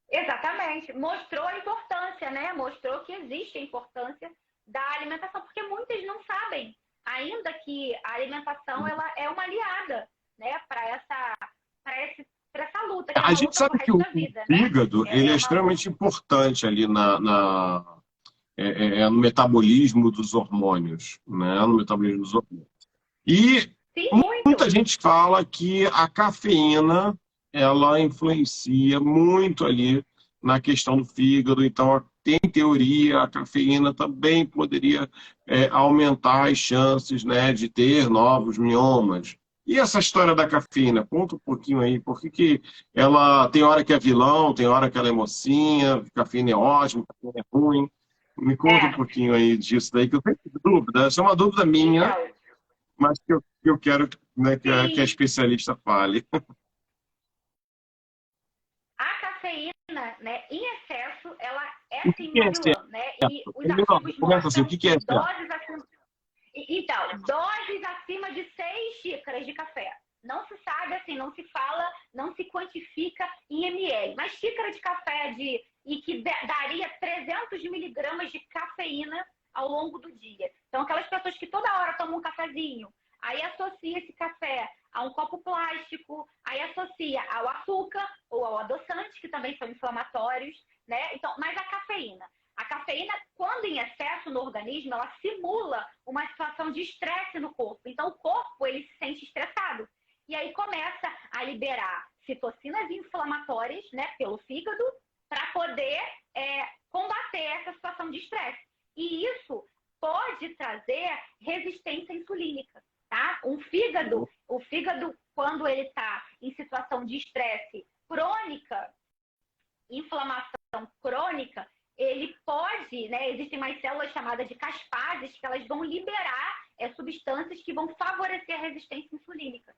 Speaker 1: Exatamente. Mostrou a importância, né? Mostrou que existe a importância da alimentação, porque muitas não sabem ainda que a alimentação ela é uma aliada, né, para essa luta, que é
Speaker 2: A
Speaker 1: uma
Speaker 2: gente
Speaker 1: luta pro
Speaker 2: sabe que
Speaker 1: resto
Speaker 2: o
Speaker 1: da vida, né?
Speaker 2: fígado, ele
Speaker 1: É
Speaker 2: é
Speaker 1: uma luta.
Speaker 2: extremamente importante ali no metabolismo dos hormônios, né? No metabolismo dos hormônios. E
Speaker 1: Sim,
Speaker 2: muita
Speaker 1: muito.
Speaker 2: gente fala que a cafeína ela influencia muito ali na questão do fígado, então tem teoria, a cafeína também poderia aumentar as chances, né, de ter novos miomas. E essa história da cafeína, conta um pouquinho aí, por que que ela tem hora que é vilão, tem hora que ela é mocinha, cafeína é ótima, cafeína é ruim. Me conta um
Speaker 1: É.
Speaker 2: pouquinho aí disso daí, que eu tenho dúvida, essa é uma dúvida minha,
Speaker 1: Então,
Speaker 2: mas que eu quero, né, que a
Speaker 1: sim,
Speaker 2: especialista fale.
Speaker 1: a cafeína, né, em excesso, ela é
Speaker 2: O que
Speaker 1: sim
Speaker 2: que
Speaker 1: uma
Speaker 2: é
Speaker 1: vilã, né?
Speaker 2: excesso?
Speaker 1: E os
Speaker 2: Primeiro,
Speaker 1: artigos
Speaker 2: começa assim, o
Speaker 1: mostram
Speaker 2: que que é
Speaker 1: que
Speaker 2: excesso?
Speaker 1: doses acima. Então, doses acima de 6 xícaras de café. Não se sabe, assim, não se fala, não se quantifica em ml. Mas xícara de café e que daria 300 miligramas de cafeína ao longo do dia. Então, aquelas pessoas que toda hora tomam um cafezinho, aí associa esse café a um copo plástico, aí associa ao açúcar ou ao adoçante, que também são inflamatórios, né? Então, mas a cafeína, quando em excesso no organismo, ela simula uma situação de estresse no corpo. Então, o corpo, ele se sente estressado. E aí começa a liberar citocinas inflamatórias, né, pelo fígado, para poder combater essa situação de estresse. E isso pode trazer resistência insulínica, tá? O fígado, quando ele está em situação de estresse crônica, inflamação crônica, ele pode, né, existem mais células chamadas de caspases que elas vão liberar substâncias que vão favorecer a resistência insulínica.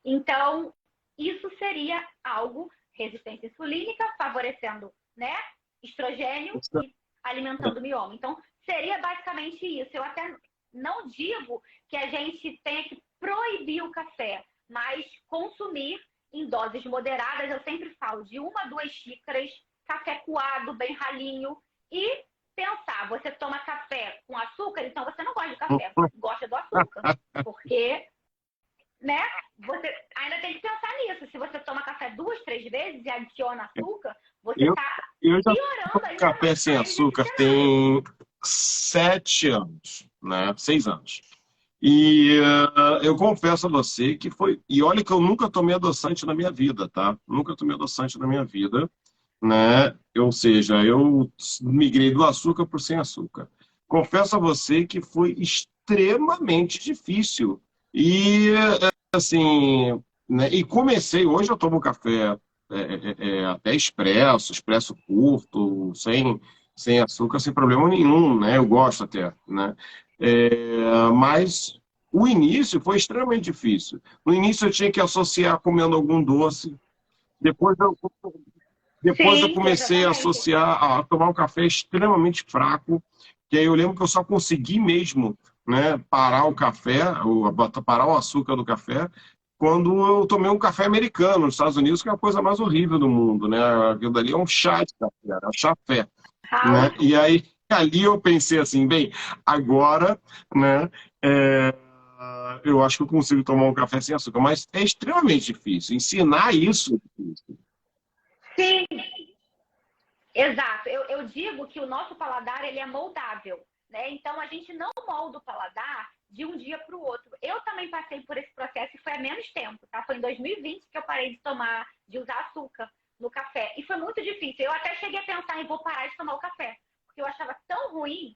Speaker 1: Então, isso seria algo, resistência insulínica, favorecendo, né, estrogênio e alimentando o mioma. Então, seria basicamente isso. Eu até não digo que a gente tenha que proibir o café, mas consumir em doses moderadas. Eu sempre falo de 1 a 2 xícaras, café coado, bem ralinho, e pensar, você toma café com açúcar, então você não gosta de café, você gosta do açúcar, porque, né, você ainda tem que pensar nisso. Se você toma café 2, 3 vezes e adiciona açúcar, você
Speaker 2: Eu,
Speaker 1: está
Speaker 2: eu já
Speaker 1: piorando
Speaker 2: tomo
Speaker 1: ainda
Speaker 2: café sem
Speaker 1: mais
Speaker 2: açúcar
Speaker 1: esse cenário.
Speaker 2: tem 7 anos, né? 6 anos. E eu confesso a você que foi. E olha que eu nunca tomei adoçante na minha vida, tá? Nunca tomei adoçante na minha vida, né? Ou seja, eu migrei do açúcar para o sem açúcar. Confesso a você que foi extremamente difícil. E, assim, né? E comecei, hoje eu tomo café até expresso curto, sem açúcar, sem problema nenhum, né? Eu gosto até, né? Mas o início foi extremamente difícil. No início eu tinha que associar comendo algum doce, depois eu, depois eu
Speaker 1: Sim,
Speaker 2: comecei a
Speaker 1: exatamente.
Speaker 2: associar a tomar um café extremamente fraco, que aí eu lembro que eu só consegui mesmo, né, parar o café, parar o açúcar do café, quando eu tomei um café americano nos Estados Unidos, que é a coisa mais horrível do mundo, né? Aquilo dali é um chá de café, é um chá-fé, né?
Speaker 1: House,
Speaker 2: E aí ali eu pensei assim, bem, agora, né, é, eu acho que eu consigo tomar um café sem açúcar, mas é extremamente difícil. Ensinar isso.
Speaker 1: Sim, exato. Eu digo que o nosso paladar ele é moldável, né? Então a gente não molda o paladar de um dia para o outro. Eu também passei por esse processo e foi há menos tempo, tá? Foi em 2020 que eu parei de usar açúcar no café. E foi muito difícil. Eu até cheguei a pensar em vou parar de tomar o café, porque eu achava tão ruim,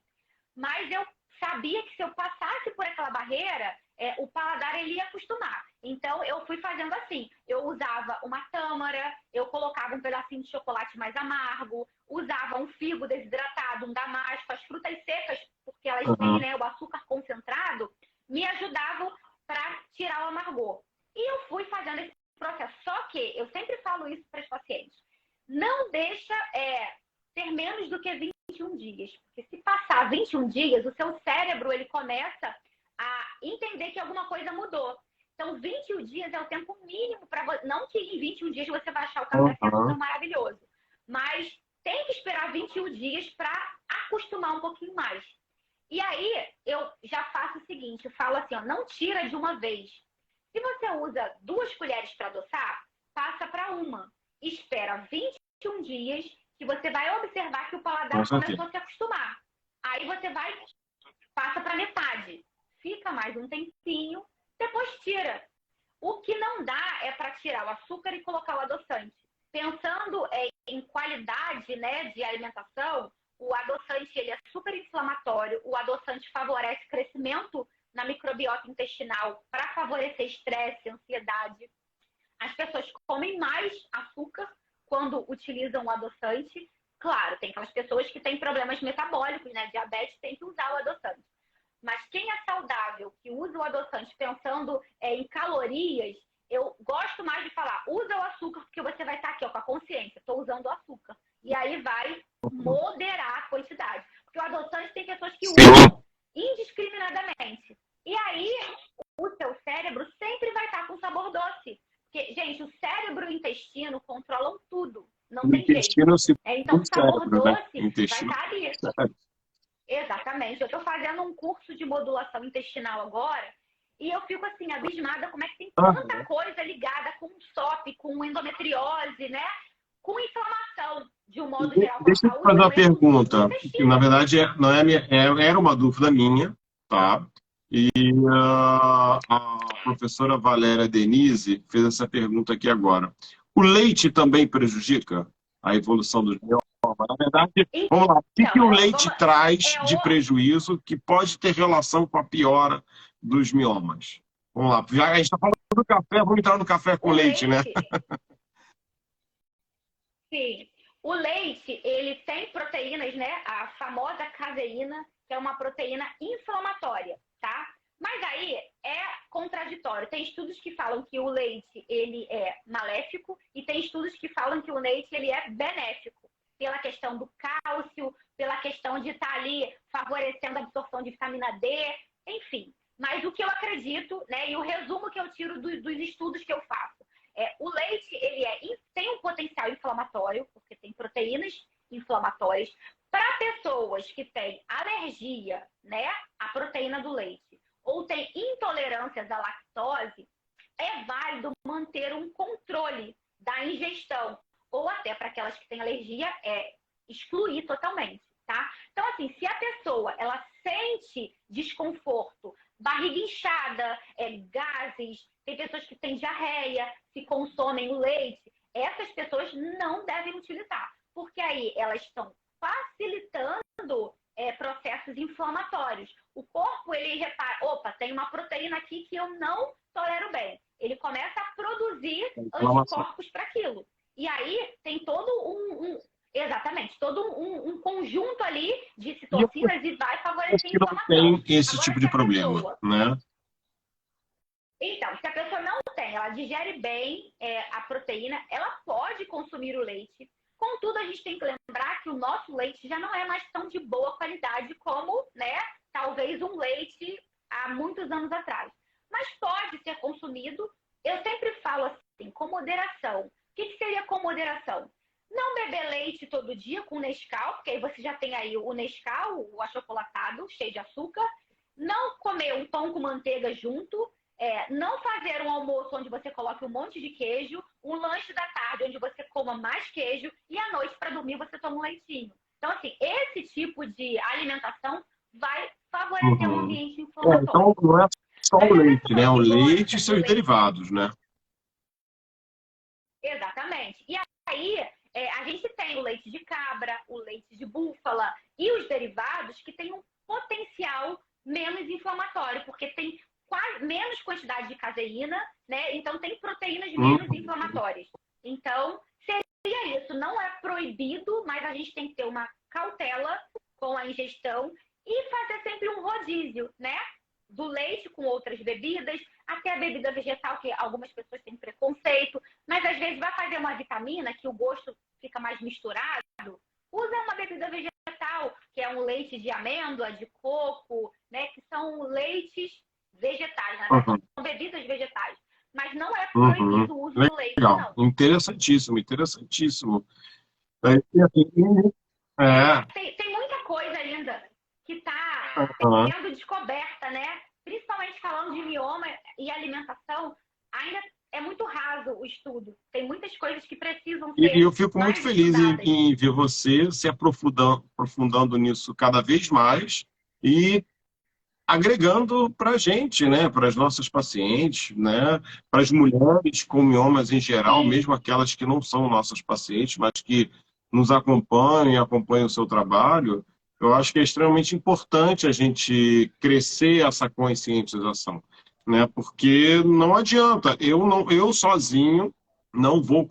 Speaker 1: mas eu sabia que se eu passasse por aquela barreira, o paladar ele ia acostumar. Então eu fui fazendo assim, eu usava uma tâmara, eu colocava um pedacinho de chocolate mais amargo, usava um figo desidratado, um damasco, as frutas secas, porque elas têm,
Speaker 2: Uhum.
Speaker 1: né, o açúcar concentrado, me ajudavam para tirar o amargor. E eu fui fazendo esse processo. Só que eu sempre falo isso para os pacientes. Não deixa ter menos do que 21 dias. Porque se passar 21 dias, o seu cérebro ele começa a entender que alguma coisa mudou. Então, 21 dias é o tempo mínimo para você. Não que em 21 dias você vai achar o café sem açúcar
Speaker 2: Uhum.
Speaker 1: maravilhoso, mas tem que esperar 21 dias para acostumar um pouquinho mais. E aí, eu já faço o seguinte: eu falo assim, ó, não tira de uma vez. Se você usa 2 colheres para adoçar, passa para uma. Espera 21 dias que você vai observar que o
Speaker 2: Com
Speaker 1: paladar
Speaker 2: certeza.
Speaker 1: começou a se acostumar. Aí você vai, passa para metade. Fica mais um tempinho, depois tira. O que não dá é para tirar o açúcar e colocar o adoçante. Pensando em qualidade, né, de alimentação, o adoçante ele é super inflamatório, o adoçante favorece crescimento na microbiota intestinal para favorecer estresse, ansiedade. As pessoas comem mais açúcar quando utilizam o adoçante. Claro, tem aquelas pessoas que têm problemas metabólicos, né? Diabetes tem que usar o adoçante. Mas quem é saudável, que usa o adoçante pensando em calorias, eu gosto mais de falar, usa o açúcar, porque você vai estar aqui ó, com a consciência, estou usando o açúcar. E aí vai moderar a quantidade. Porque o adoçante tem pessoas que usam
Speaker 2: Sim.
Speaker 1: indiscriminadamente. E aí o seu cérebro sempre vai estar com sabor doce. Porque, gente, o cérebro e o intestino controlam tudo. Não
Speaker 2: O
Speaker 1: tem jeito.
Speaker 2: intestino se
Speaker 1: Então,
Speaker 2: do
Speaker 1: o sabor
Speaker 2: cérebro, né? O
Speaker 1: doce vai
Speaker 2: intestino.
Speaker 1: estar ali. Exatamente. Eu estou fazendo um curso de modulação intestinal agora e eu fico assim, abismada como é que tem tanta
Speaker 2: Aham.
Speaker 1: coisa ligada com SOP, com endometriose, né? Com inflamação, de um modo geral, com a
Speaker 2: Deixa eu te
Speaker 1: saúde
Speaker 2: fazer
Speaker 1: da
Speaker 2: uma
Speaker 1: mulher no
Speaker 2: pergunta, que na
Speaker 1: intestino.
Speaker 2: verdade não é minha, era uma dúvida minha, tá? E a professora Valéria Denise fez essa pergunta aqui agora. O leite também prejudica a evolução dos miomas? Na verdade, vamos lá, o que
Speaker 1: Então,
Speaker 2: que o leite traz
Speaker 1: é
Speaker 2: de
Speaker 1: o,
Speaker 2: prejuízo que pode ter relação com a piora dos miomas? Vamos lá, já a gente está falando do café, vamos entrar no café com
Speaker 1: o
Speaker 2: leite, né?
Speaker 1: leite. Sim. O leite, ele tem proteínas, né? A famosa caseína, que é uma proteína inflamatória, tá? Mas aí é contraditório. Tem estudos que falam que o leite ele é maléfico e tem estudos que falam que o leite ele é benéfico, pela questão do cálcio, pela questão de estar ali favorecendo a absorção de vitamina D, enfim. Mas o que eu acredito, né, e o resumo que eu tiro dos estudos que eu faço, o leite ele tem um potencial inflamatório, porque tem proteínas inflamatórias. Para pessoas que têm alergia, né, à proteína do leite ou têm intolerâncias à lactose, é válido manter um controle da ingestão. Ou até para aquelas que têm alergia, excluir totalmente, tá? Então, assim, se a pessoa ela sente desconforto, barriga inchada, gases, tem pessoas que têm diarreia, se consomem o leite, essas pessoas não devem utilizar, porque aí elas estão facilitando processos inflamatórios. O corpo, ele repara, opa, tem uma proteína aqui que eu não tolero bem. Ele começa a produzir
Speaker 2: Inflamação.
Speaker 1: anticorpos para aquilo. E aí tem todo exatamente, todo um conjunto ali de
Speaker 2: E as
Speaker 1: citocinas e vai
Speaker 2: pessoas
Speaker 1: favorecer a
Speaker 2: que não
Speaker 1: inflamação.
Speaker 2: têm esse
Speaker 1: Agora,
Speaker 2: tipo
Speaker 1: se
Speaker 2: de
Speaker 1: a
Speaker 2: problema,
Speaker 1: pessoa
Speaker 2: né?
Speaker 1: então, se a pessoa não tem, ela digere bem a proteína, ela pode consumir o leite. Contudo, a gente tem que lembrar que o nosso leite já não é mais tão de boa qualidade como, né, talvez um leite há muitos anos atrás. Mas pode ser consumido. Eu sempre falo assim, com moderação. O que seria com moderação? Não beber leite todo dia com Nescau, porque aí você já tem aí o Nescau, o achocolatado, cheio de açúcar. Não comer um pão com manteiga junto. Não fazer um almoço onde você coloque um monte de queijo. Um lanche da tarde onde você coma mais queijo. E à noite, para dormir, você toma um leitinho. Então, assim, esse tipo de alimentação vai favorecer um
Speaker 2: Uhum.
Speaker 1: ambiente inflamatório.
Speaker 2: Então, não é só o
Speaker 1: Mas a
Speaker 2: leite,
Speaker 1: pessoa
Speaker 2: né? O
Speaker 1: que
Speaker 2: leite
Speaker 1: gosta
Speaker 2: e
Speaker 1: do
Speaker 2: seus
Speaker 1: leite.
Speaker 2: derivados, né?
Speaker 1: Exatamente. E aí, a gente tem o leite de cabra, o leite de búfala e os derivados que têm um potencial menos inflamatório, porque tem quase menos quantidade de caseína, né? Então tem proteínas menos
Speaker 2: Uhum.
Speaker 1: inflamatórias. Então, seria isso. Não é proibido, mas a gente tem que ter uma cautela com a ingestão e fazer sempre um rodízio, né? Do leite com outras bebidas, até a bebida vegetal, que algumas pessoas têm preconceito, mas às vezes vai fazer uma vitamina que o gosto fica mais misturado, usa uma bebida vegetal, que é um leite de amêndoa, de coco, né? Que são leites vegetais, na verdade,
Speaker 2: Uhum.
Speaker 1: são bebidas vegetais. Mas não é
Speaker 2: Uhum.
Speaker 1: proibido o uso do leite,
Speaker 2: Legal.
Speaker 1: não.
Speaker 2: Interessantíssimo, interessantíssimo. E assim, é,
Speaker 1: Tem muita coisa ainda que está
Speaker 2: uhum.
Speaker 1: sendo descoberta, né? Principalmente falando de mioma e alimentação, ainda é muito raso o estudo. Tem muitas coisas que precisam
Speaker 2: E
Speaker 1: ser
Speaker 2: eu fico muito
Speaker 1: mais
Speaker 2: feliz
Speaker 1: estudadas.
Speaker 2: em ver você se aprofundando nisso cada vez mais e agregando para a gente, né, para as nossas pacientes, né, para as mulheres com miomas em geral,
Speaker 1: Sim,
Speaker 2: mesmo aquelas que não são nossas pacientes, mas que nos acompanham e acompanham o seu trabalho, eu acho que é extremamente importante a gente crescer essa conscientização, né, porque não adianta, eu sozinho não vou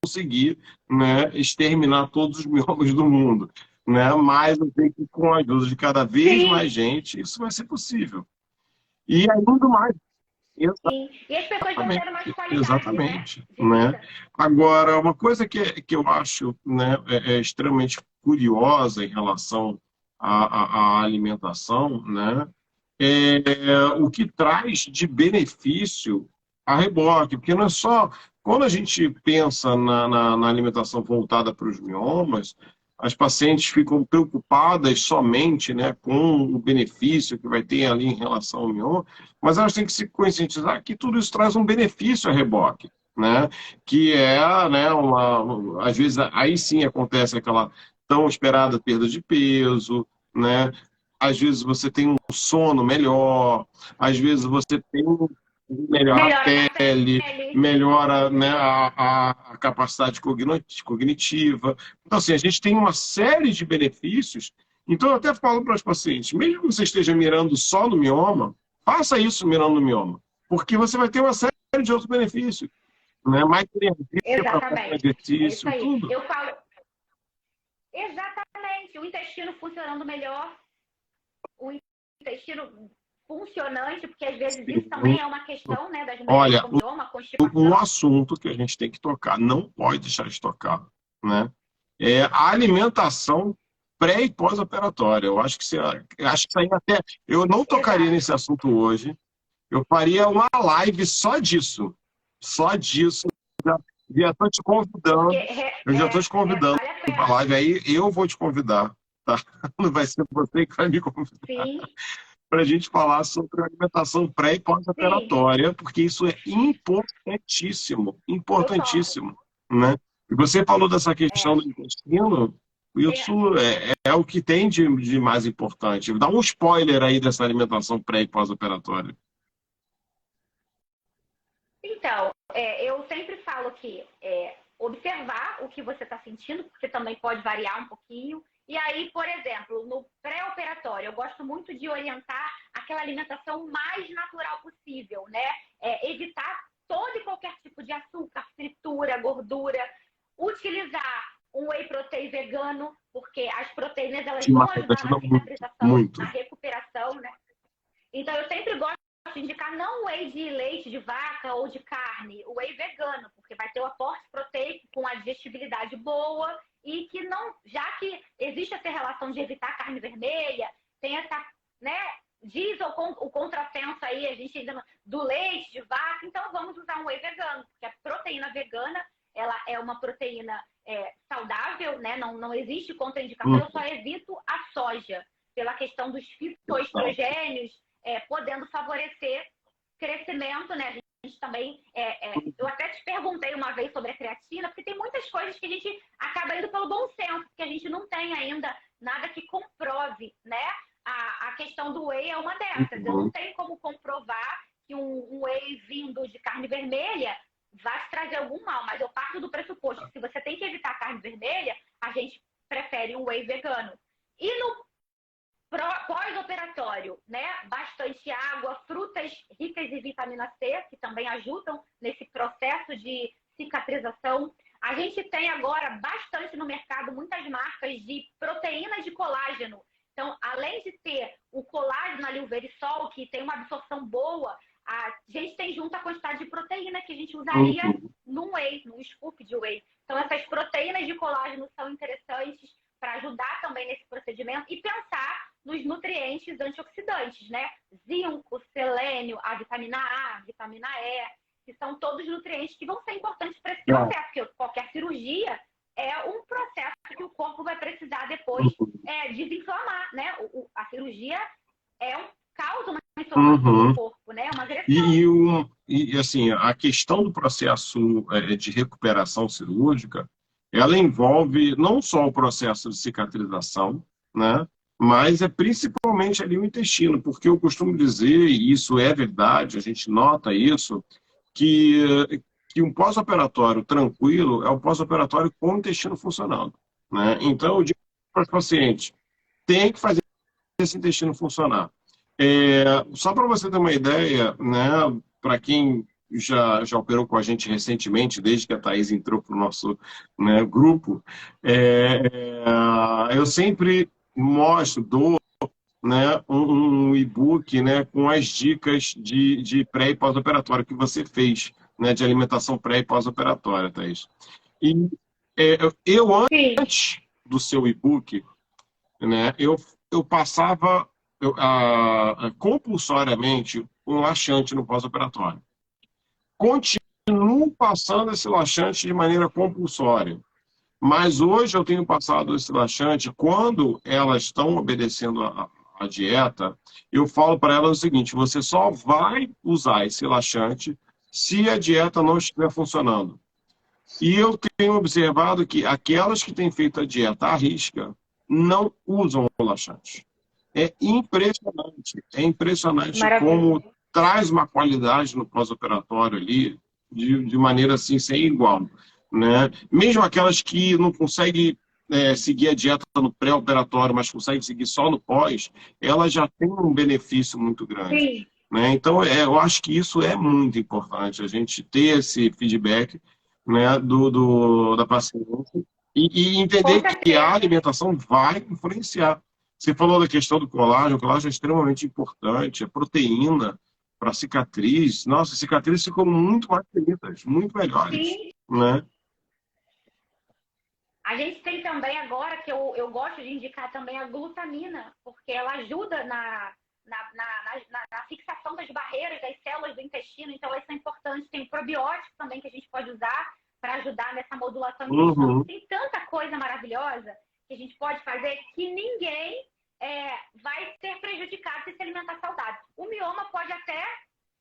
Speaker 2: conseguir, né, exterminar todos os miomas do mundo, né? Mas eu sei que com a ajuda de cada vez
Speaker 1: sim,
Speaker 2: mais gente, isso vai ser possível. E ainda mais,
Speaker 1: sim. E as pessoas vão
Speaker 2: exatamente,
Speaker 1: ter mais qualidade, né?
Speaker 2: exatamente,
Speaker 1: De
Speaker 2: né?
Speaker 1: vida.
Speaker 2: Agora, uma coisa que eu acho, né, é extremamente curiosa em relação à alimentação, né? É o que traz de benefício a reboque, porque não é só. Quando a gente pensa na alimentação voltada para os miomas, as pacientes ficam preocupadas somente, né, com o benefício que vai ter ali em relação ao mioma, mas elas têm que se conscientizar que tudo isso traz um benefício a reboque, né, que é, né, às vezes aí sim acontece aquela tão esperada perda de peso, né, às vezes você tem um sono melhor, às vezes você tem melhora a
Speaker 1: Melhora da
Speaker 2: pele,
Speaker 1: pele.
Speaker 2: melhora, né, a capacidade cognitiva. Então, assim, a gente tem uma série de benefícios. Então, eu até falo para os pacientes, mesmo que você esteja mirando só no mioma, faça isso mirando no mioma, porque você vai ter uma série de outros benefícios, né? Mais energia para fazer
Speaker 1: Exatamente. É isso
Speaker 2: exercício,
Speaker 1: aí.
Speaker 2: tudo.
Speaker 1: Eu falo exatamente. O intestino funcionando melhor, o intestino funcionante, porque às vezes isso também é uma questão, né, das mulheres
Speaker 2: Olha,
Speaker 1: com mioma,
Speaker 2: um
Speaker 1: constipação.
Speaker 2: assunto que a gente tem que tocar, não pode deixar de tocar, né? É a alimentação pré e pós-operatória. Eu acho que acho que isso aí até eu não tocaria
Speaker 1: Exato.
Speaker 2: nesse assunto hoje. Eu faria uma live só disso, só disso. Já, já estou te
Speaker 1: Porque
Speaker 2: convidando. Eu já estou te convidando
Speaker 1: vale a
Speaker 2: para a
Speaker 1: pena.
Speaker 2: live aí. Eu vou te convidar, tá? Não vai ser você que vai me convidar
Speaker 1: Sim,
Speaker 2: para a gente falar sobre alimentação pré e
Speaker 1: sim,
Speaker 2: pós-operatória, porque isso é importantíssimo,
Speaker 1: eu topo.
Speaker 2: importantíssimo, né? E você falou dessa questão
Speaker 1: É,
Speaker 2: do intestino,
Speaker 1: tem,
Speaker 2: isso é o que tem de mais importante. Dá um spoiler aí dessa alimentação pré e pós-operatória.
Speaker 1: então, eu sempre falo que observar o que você está sentindo, porque também pode variar um pouquinho. E aí, por exemplo, no pré-operatório, eu gosto muito de orientar aquela alimentação mais natural possível, né? Evitar todo e qualquer tipo de açúcar, fritura, gordura, utilizar um whey protein vegano, porque as proteínas elas vão
Speaker 2: Demais,
Speaker 1: ajudar na
Speaker 2: ajuda muito,
Speaker 1: cicatrização,
Speaker 2: muito.
Speaker 1: na recuperação, né? Então, eu sempre gosto de indicar não whey de leite de vaca ou de carne, o whey vegano, porque vai ter o aporte proteico com a digestibilidade boa e que não, já que existe essa relação de evitar carne vermelha, tem essa, né, diz o contrassenso aí, a gente ainda do leite de vaca, então vamos usar um whey vegano, porque a proteína vegana ela é uma proteína saudável, né? Não existe contraindicação, eu só evito a soja, pela questão dos fitoestrogênios, podendo favorecer crescimento, né? A gente também, eu até te perguntei uma vez sobre a creatina, porque tem muitas coisas que a gente acaba indo pelo bom senso, porque a gente não tem ainda nada que comprove, né? A questão do whey é uma dessas. Eu não tenho como comprovar que um whey vindo de carne vermelha vai te trazer algum mal, mas eu parto do pressuposto que se você tem que evitar a carne vermelha, a gente prefere um whey vegano. E no pós-operatório, né? Bastante água, frutas ricas em vitamina C, que também ajudam nesse processo de cicatrização. A gente tem agora bastante no mercado muitas marcas de proteínas de colágeno. Então, além de ter o colágeno ali, o Verisol, que tem uma absorção boa, a gente tem junto a quantidade de proteína que a gente usaria num whey, num scoop de whey. Então, essas proteínas de colágeno são interessantes para ajudar também nesse procedimento e pensar nos nutrientes antioxidantes, né? Zinco, selênio, a vitamina A, a vitamina E, que são todos nutrientes que vão ser importantes para esse processo, porque qualquer cirurgia é um processo que o corpo vai precisar depois desinflamar, né? A cirurgia causa uma inflamação no corpo, né? Uma agressão.
Speaker 2: E assim, a questão do processo de recuperação cirúrgica, ela envolve não só o processo de cicatrização, né? Mas principalmente ali o intestino, porque eu costumo dizer, e isso é verdade, a gente nota isso, que um pós-operatório tranquilo é um pós-operatório com o intestino funcionando, né? Então, eu digo para os pacientes, tem que fazer esse intestino funcionar. Só para você ter uma ideia, né, para quem já operou com a gente recentemente, desde que a Thaís entrou para o nosso, né, grupo, eu sempre dou, né, um e-book, né, com as dicas de pré e pós-operatório que você fez, né, de alimentação pré e pós-operatória, Thaís. E antes do seu e-book, né, eu passava compulsoriamente um laxante no pós-operatório. Continuo passando esse laxante de maneira compulsória. Mas hoje eu tenho passado esse laxante, quando elas estão obedecendo a dieta, eu falo para elas o seguinte: você só vai usar esse laxante se a dieta não estiver funcionando. E eu tenho observado que aquelas que têm feito a dieta à risca não usam o laxante. É impressionante como traz uma qualidade no pós-operatório ali, de maneira assim, sem igual. Né? Mesmo aquelas que não conseguem seguir a dieta no pré-operatório, mas conseguem seguir só no pós, elas já têm um benefício muito grande. Né? Então, eu acho que isso é muito importante, a gente ter esse feedback, né, da paciente e entender que a alimentação vai influenciar. Você falou da questão do colágeno, o colágeno é extremamente importante, a proteína para cicatriz. Nossa, cicatrizes ficam muito mais bonitas, muito melhores.
Speaker 1: Sim.
Speaker 2: Né?
Speaker 1: A gente tem também agora, que eu gosto de indicar também a glutamina, porque ela ajuda na fixação das barreiras das células do intestino, então elas são importantes. Tem probióticos também que a gente pode usar para ajudar nessa modulação intestinal. Tem tanta coisa maravilhosa que a gente pode fazer que ninguém vai ser prejudicado se se alimentar saudável. O mioma pode até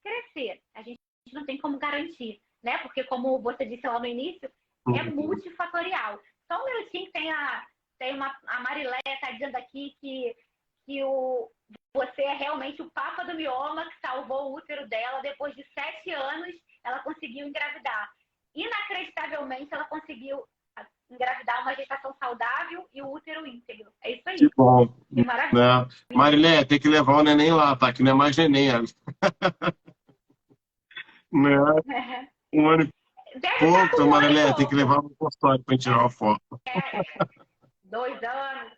Speaker 1: crescer, a gente não tem como garantir, né? Porque, como você disse lá no início, é multifatorial. Só um minutinho que a Marileia está dizendo aqui que você é realmente o papa do mioma, que salvou o útero dela. Depois de 7 anos, ela conseguiu engravidar. Inacreditavelmente, ela conseguiu engravidar uma gestação saudável e o útero íntegro. É isso aí.
Speaker 2: Que bom.
Speaker 1: Que maravilha.
Speaker 2: Marileia, tem que levar o neném lá, tá? Que não é mais neném. Né? Um ano e pouco, Marileia, tem que levar no consultório para tirar uma foto.
Speaker 1: 2 anos.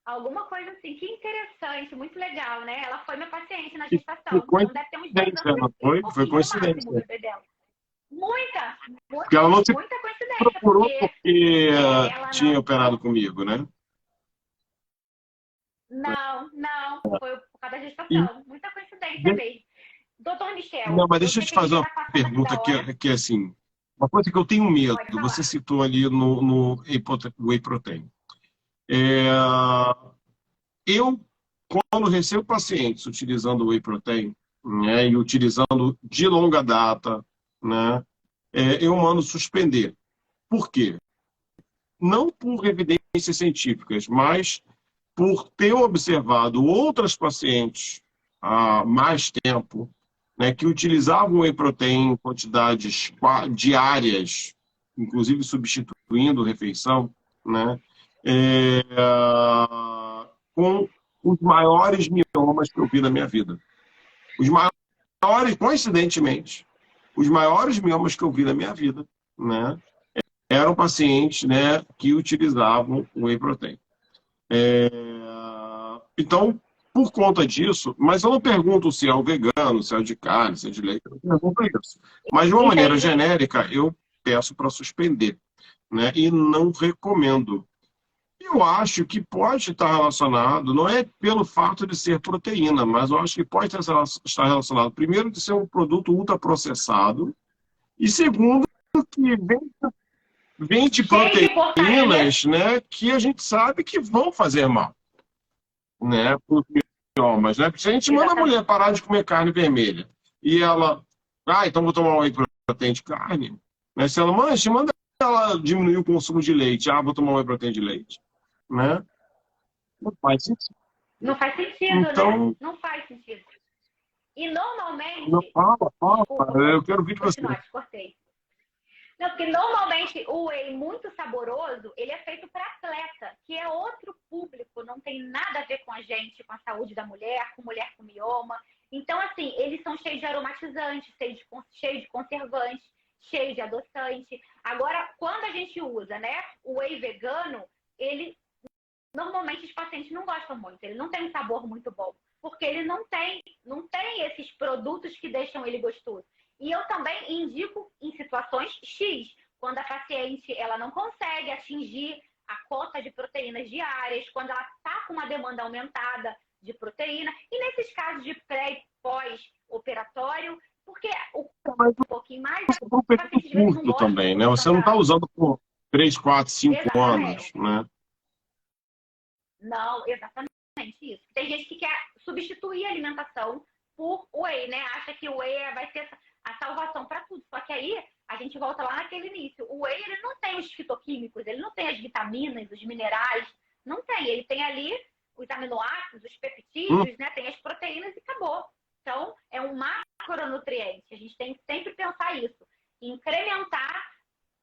Speaker 1: Alguma coisa assim. Que interessante, muito legal, né? Ela foi minha paciente na gestação. Então deve ter uns 2 anos.
Speaker 2: Foi coincidência.
Speaker 1: Muita
Speaker 2: porque ela não se
Speaker 1: muita coincidência.
Speaker 2: Procurou porque tinha operado comigo, né?
Speaker 1: Não. Foi por causa da gestação. Muita coincidência mesmo. Doutor Michel.
Speaker 2: Não, mas deixa eu te fazer uma pergunta que assim, Uma coisa que eu tenho medo,
Speaker 1: Pode
Speaker 2: você
Speaker 1: falar.
Speaker 2: citou ali no Whey Protein. É, eu, quando recebo pacientes utilizando o Whey Protein, né, e utilizando de longa data, né, eu mando suspender. Por quê? Não por evidências científicas, mas por ter observado outras pacientes há mais tempo, né, que utilizavam whey protein em quantidades diárias, inclusive substituindo refeição, né, é, com os maiores miomas que eu vi na minha vida. Os maiores, coincidentemente, os maiores miomas que eu vi na minha vida, né, eram pacientes, né, que utilizavam o whey protein. Então, por conta disso, mas eu não pergunto se é o vegano, se é o de carne, se é de leite, eu não pergunto isso. Mas, de uma maneira
Speaker 1: Entendi.
Speaker 2: genérica, eu peço para suspender, né? E não recomendo. Eu acho que pode estar relacionado, não é pelo fato de ser proteína, mas eu acho que pode estar relacionado, primeiro, de ser um produto ultraprocessado, e segundo, que vem de
Speaker 1: Cheio de porcaria.
Speaker 2: proteínas, né, que a gente sabe que vão fazer mal, né, para os miomas, né? Porque se a gente manda a mulher
Speaker 1: Exatamente.
Speaker 2: parar de comer carne vermelha e ela, então vou tomar um whey protein de carne, né? Se ela, manda ela diminuir o consumo de leite, vou tomar um whey protein de leite, né? Não faz sentido.
Speaker 1: Não faz sentido, né?
Speaker 2: Então,
Speaker 1: Não faz sentido. E
Speaker 2: não
Speaker 1: normalmente,
Speaker 2: fala,
Speaker 1: desculpa,
Speaker 2: eu
Speaker 1: pode
Speaker 2: quero ouvir de você.
Speaker 1: continuar, te cortei. Não, porque normalmente o whey muito saboroso, ele é feito para atleta, que é outro público, não tem nada a ver com a gente, com a saúde da mulher com mioma. Então, assim, eles são cheios de aromatizantes, cheios de conservantes, cheios de adoçante. Agora, quando a gente usa, né, o whey vegano, ele normalmente os pacientes não gostam muito, ele não tem um sabor muito bom, porque ele não tem esses produtos que deixam ele gostoso. E eu também indico em situações X, quando a paciente ela não consegue atingir a cota de proteínas diárias, quando ela está com uma demanda aumentada de proteína, e nesses casos de pré e pós-operatório, porque
Speaker 2: Mas
Speaker 1: um pouquinho mais,
Speaker 2: você tem um
Speaker 1: o
Speaker 2: período
Speaker 1: paciente às vezes não
Speaker 2: curto
Speaker 1: gosta
Speaker 2: também,
Speaker 1: de
Speaker 2: né?
Speaker 1: ter
Speaker 2: Você não está
Speaker 1: tanta.
Speaker 2: usando por 3, 4, 5 anos,
Speaker 1: Exatamente.
Speaker 2: né?
Speaker 1: Não, exatamente isso. Tem gente que quer substituir a alimentação por whey, né? Acha que o whey vai ser a salvação para tudo. Só que aí a gente volta lá naquele início. O whey ele não tem os fitoquímicos, ele não tem as vitaminas, os minerais, não tem. Ele tem ali os aminoácidos, os
Speaker 2: Hum,
Speaker 1: peptídeos, né? Tem as proteínas e acabou. Então, é um macronutriente. A gente tem que sempre pensar isso. Incrementar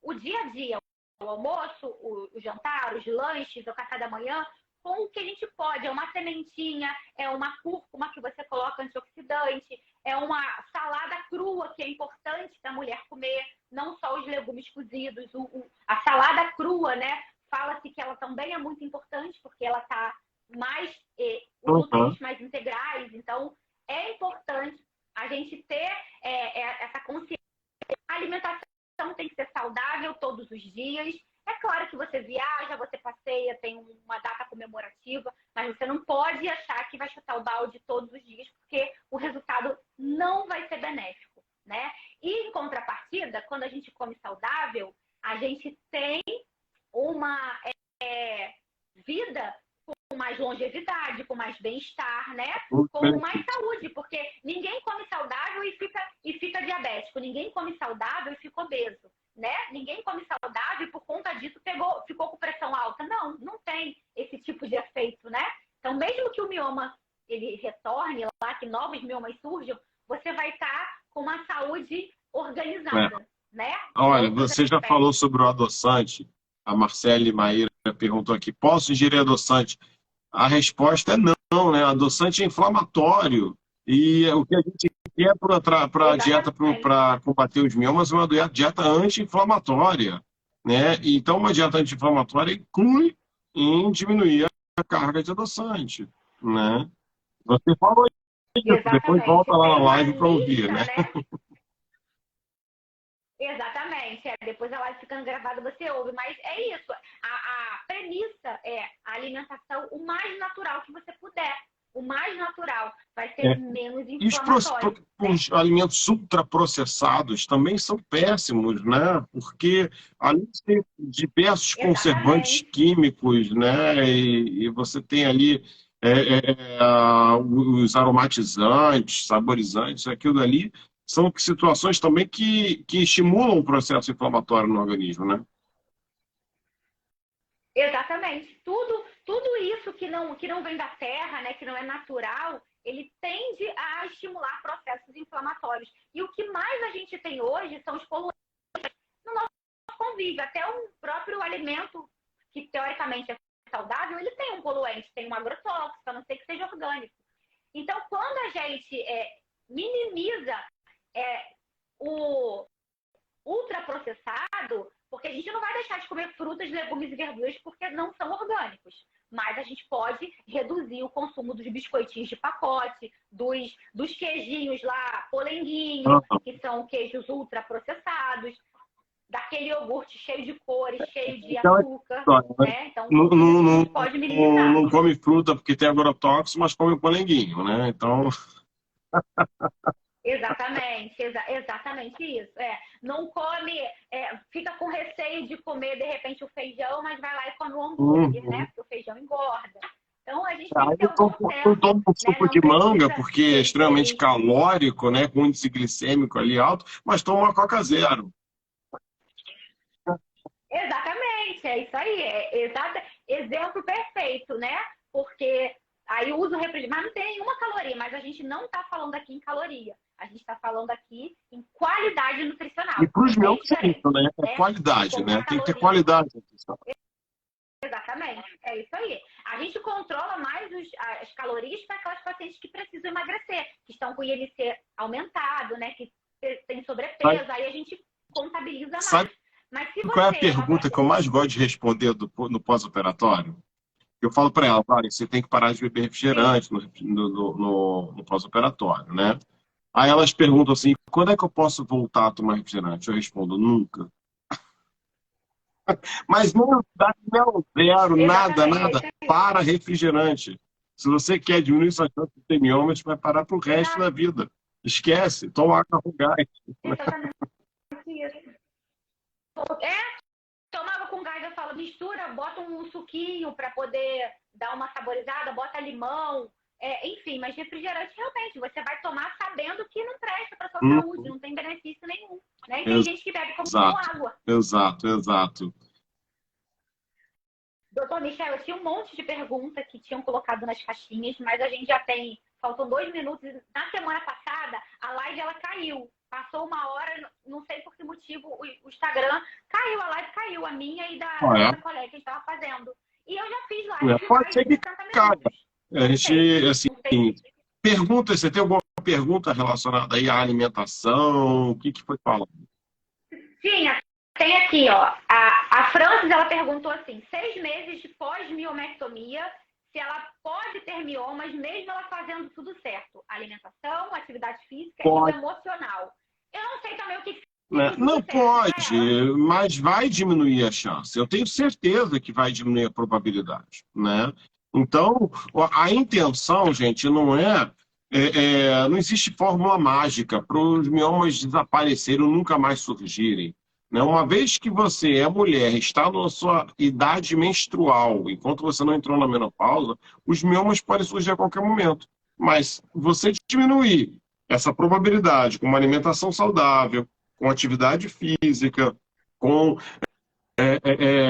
Speaker 1: o dia a dia, o almoço, o jantar, os lanches, o café da manhã, com o que a gente pode. É uma sementinha, é uma cúrcuma que você coloca antioxidante, é uma salada crua que é importante da mulher comer, não só os legumes cozidos. A salada crua, né? Fala-se que ela também é muito importante porque ela está mais com
Speaker 2: uhum.
Speaker 1: nutrientes mais integrais. Então, é importante a gente ter essa consciência. A alimentação tem que ser saudável todos os dias. É claro que você viaja, você passeia, tem uma data comemorativa, mas você não pode achar que vai chutar o balde todos os dias, porque o resultado não vai ser benéfico, né? E em contrapartida, quando a gente come saudável, a gente tem uma vida com mais longevidade, com mais bem-estar, né?
Speaker 2: Muito
Speaker 1: Com mais
Speaker 2: benefício.
Speaker 1: saúde, porque ninguém come saudável e fica diabético, ninguém come saudável e fica obeso, né? Ninguém come saudável e por conta disso ficou com pressão alta. Não, não tem esse tipo de efeito, né? Então, mesmo que o mioma ele retorne lá, que novos miomas surjam, você vai estar com uma saúde
Speaker 2: É.
Speaker 1: organizada, né? Em
Speaker 2: Olha,
Speaker 1: outros
Speaker 2: você já falou
Speaker 1: aspectos.
Speaker 2: sobre o adoçante. A Marcele Maíra perguntou aqui: posso ingerir adoçante? A resposta é não, né? Adoçante é inflamatório. E o que a gente quer para a dieta
Speaker 1: Exatamente.
Speaker 2: para combater os miomas é uma dieta anti-inflamatória, né? Então, uma dieta anti-inflamatória inclui em diminuir a carga de adoçante, né? Você falou isso, depois
Speaker 1: Exatamente.
Speaker 2: volta lá na
Speaker 1: Tem uma
Speaker 2: live para ouvir,
Speaker 1: lista,
Speaker 2: né?
Speaker 1: né? Exatamente. Depois a live ficando gravada você ouve. Mas é isso. A premissa é a alimentação o mais natural que você puder. o mais natural, vai ser menos
Speaker 2: E
Speaker 1: inflamatório.
Speaker 2: os alimentos ultraprocessados também são péssimos, né? Porque além de ter diversos conservantes
Speaker 1: Exatamente.
Speaker 2: químicos, né? E você tem ali os aromatizantes, saborizantes, aquilo ali são situações também que estimulam o processo inflamatório no organismo, né?
Speaker 1: Exatamente. Tudo isso que não vem da terra, né, que não é natural, ele tende a estimular processos inflamatórios. E o que mais a gente tem hoje são os poluentes no nosso convívio. Até o próprio alimento, que teoricamente é saudável, ele tem um poluente, tem um agrotóxico, a não ser que seja orgânico. Então, quando a gente minimiza o ultraprocessado, porque a gente não vai deixar de comer frutas, legumes e verduras porque não são orgânicos. Mas a gente pode reduzir o consumo dos biscoitinhos de pacote, dos queijinhos lá, polenguinho, que são queijos ultraprocessados, daquele iogurte cheio de cores, cheio de
Speaker 2: Aquela
Speaker 1: açúcar,
Speaker 2: história, né?
Speaker 1: né? Então,
Speaker 2: Não,
Speaker 1: tudo isso
Speaker 2: não,
Speaker 1: a
Speaker 2: não,
Speaker 1: gente pode minimizar.
Speaker 2: não come fruta porque tem agrotóxico, mas come polenguinho, né? Então,
Speaker 1: Exatamente, exatamente isso. Não come, fica com receio de comer de repente o feijão, mas vai lá e come o hambúrguer, né? Porque o feijão engorda. Então a gente tem que
Speaker 2: aí
Speaker 1: ter um bom
Speaker 2: eu
Speaker 1: senso,
Speaker 2: tomo um
Speaker 1: né?
Speaker 2: suco
Speaker 1: Não
Speaker 2: de manga,
Speaker 1: precisa
Speaker 2: porque é
Speaker 1: ser
Speaker 2: extremamente
Speaker 1: extremista.
Speaker 2: calórico, né? Com índice glicêmico ali alto, mas tomo uma Coca Zero.
Speaker 1: Exatamente, é isso aí. Exemplo perfeito, né? Porque aí usa o refrigerante, mas não tem nenhuma caloria, mas a gente não está falando aqui em caloria. A gente está falando aqui em qualidade
Speaker 2: E
Speaker 1: nutricional,
Speaker 2: para os
Speaker 1: que é
Speaker 2: meus é
Speaker 1: diferente,
Speaker 2: isso, né? É
Speaker 1: né? De
Speaker 2: qualidade, né?
Speaker 1: contar
Speaker 2: Tem que ter
Speaker 1: caloria.
Speaker 2: qualidade.
Speaker 1: Exatamente, é isso aí. A gente controla mais as calorias para aquelas pacientes que precisam emagrecer, que estão com o IMC aumentado, né? Que tem sobrepeso, aí a gente contabiliza
Speaker 2: Sabe
Speaker 1: mais. Mas se
Speaker 2: qual é a
Speaker 1: você é uma
Speaker 2: pergunta que eu mais gosto de responder no pós-operatório? Eu falo para ela, olha, você tem que parar de beber
Speaker 1: paciente,
Speaker 2: refrigerante no pós-operatório, né? Aí elas perguntam assim, quando é que eu posso voltar a tomar refrigerante? Eu respondo, nunca. Mas não dá não, zero, nada,
Speaker 1: exatamente, é
Speaker 2: nada.
Speaker 1: isso aí.
Speaker 2: Para refrigerante. Se você quer diminuir sua chance de ter mioma, você vai parar pro resto da
Speaker 1: Exato,
Speaker 2: vida. Esquece, toma água com gás.
Speaker 1: exatamente isso. Tomava com gás, eu falo, mistura, bota um suquinho para poder dar uma saborizada, bota limão, enfim, mas refrigerante realmente, você vai tomar sabendo que não presta para sua
Speaker 2: Hum,
Speaker 1: saúde, não tem benefício nenhum. Né? E tem gente que bebe como
Speaker 2: exato,
Speaker 1: água.
Speaker 2: exato, exato.
Speaker 1: Doutor Michel, eu tinha um monte de perguntas que tinham colocado nas caixinhas, mas a gente já tem, faltam 2 minutos. Na semana passada, a live ela caiu. Passou uma hora, não sei por que motivo, o Instagram caiu, a live caiu, a minha e da
Speaker 2: É,
Speaker 1: outra colega que a gente estava fazendo. E eu já fiz live de
Speaker 2: pode
Speaker 1: mais
Speaker 2: ser
Speaker 1: de
Speaker 2: que
Speaker 1: 60
Speaker 2: caia.
Speaker 1: minutos.
Speaker 2: A
Speaker 1: Não sei.
Speaker 2: gente, assim,
Speaker 1: Não sei se
Speaker 2: pergunta, você tem alguma pergunta relacionada aí à alimentação? O que que foi falado?
Speaker 1: tinha. Tem aqui, ó. A Francis, ela perguntou assim: 6 meses de pós-miomectomia, se ela pode ter miomas, mesmo ela fazendo tudo certo. Alimentação, atividade física e o
Speaker 2: Pode,
Speaker 1: emocional. Eu não sei também o que
Speaker 2: né?
Speaker 1: seria
Speaker 2: Não
Speaker 1: tudo certo para
Speaker 2: pode,
Speaker 1: ela.
Speaker 2: mas vai diminuir a chance. Eu tenho certeza que vai diminuir a probabilidade, né? Então, a intenção, gente, não não existe fórmula mágica para os miomas desaparecerem ou nunca mais surgirem. Né? Uma vez que você é mulher, está na sua idade menstrual, enquanto você não entrou na menopausa, os miomas podem surgir a qualquer momento. Mas você diminuir essa probabilidade com uma alimentação saudável, com atividade física, com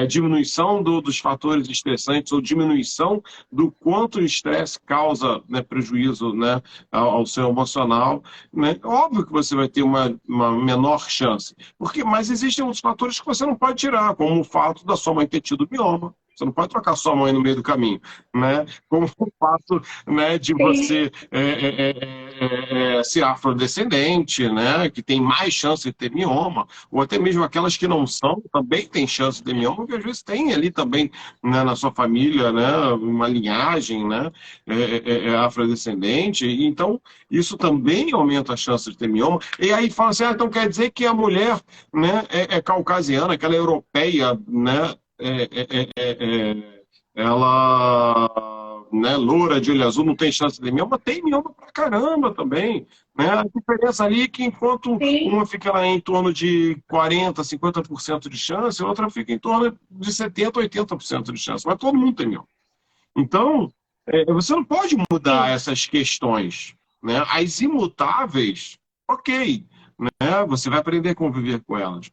Speaker 2: diminuição dos fatores estressantes ou diminuição do quanto o estresse causa, né, prejuízo, né, ao seu emocional, né? Óbvio que você vai ter uma menor chance, mas existem outros fatores que você não pode tirar, como o fato da sua mãe ter tido mioma. Você não pode trocar sua mãe no meio do caminho, né? Como o fato, né, de
Speaker 1: Sim.
Speaker 2: você ser afrodescendente, né, que tem mais chance de ter mioma, ou até mesmo aquelas que não são, também têm chance de ter mioma, porque às vezes tem ali também, né, na sua família, né, uma linhagem, né, afrodescendente, e então isso também aumenta a chance de ter mioma. E aí fala assim, então quer dizer que a mulher, né, é caucasiana, que ela é europeia, né, ela né, loura de olho azul não tem chance de mioma, tem mioma pra caramba também. Né? A diferença ali é que enquanto
Speaker 1: Sim,
Speaker 2: uma fica lá em torno de 40%, 50% de chance, a outra fica em torno de 70%, 80% de chance. Mas todo mundo tem mioma. Então, você não pode mudar
Speaker 1: sim.
Speaker 2: essas questões. Né? As imutáveis, ok. Né? Você vai aprender a conviver com elas.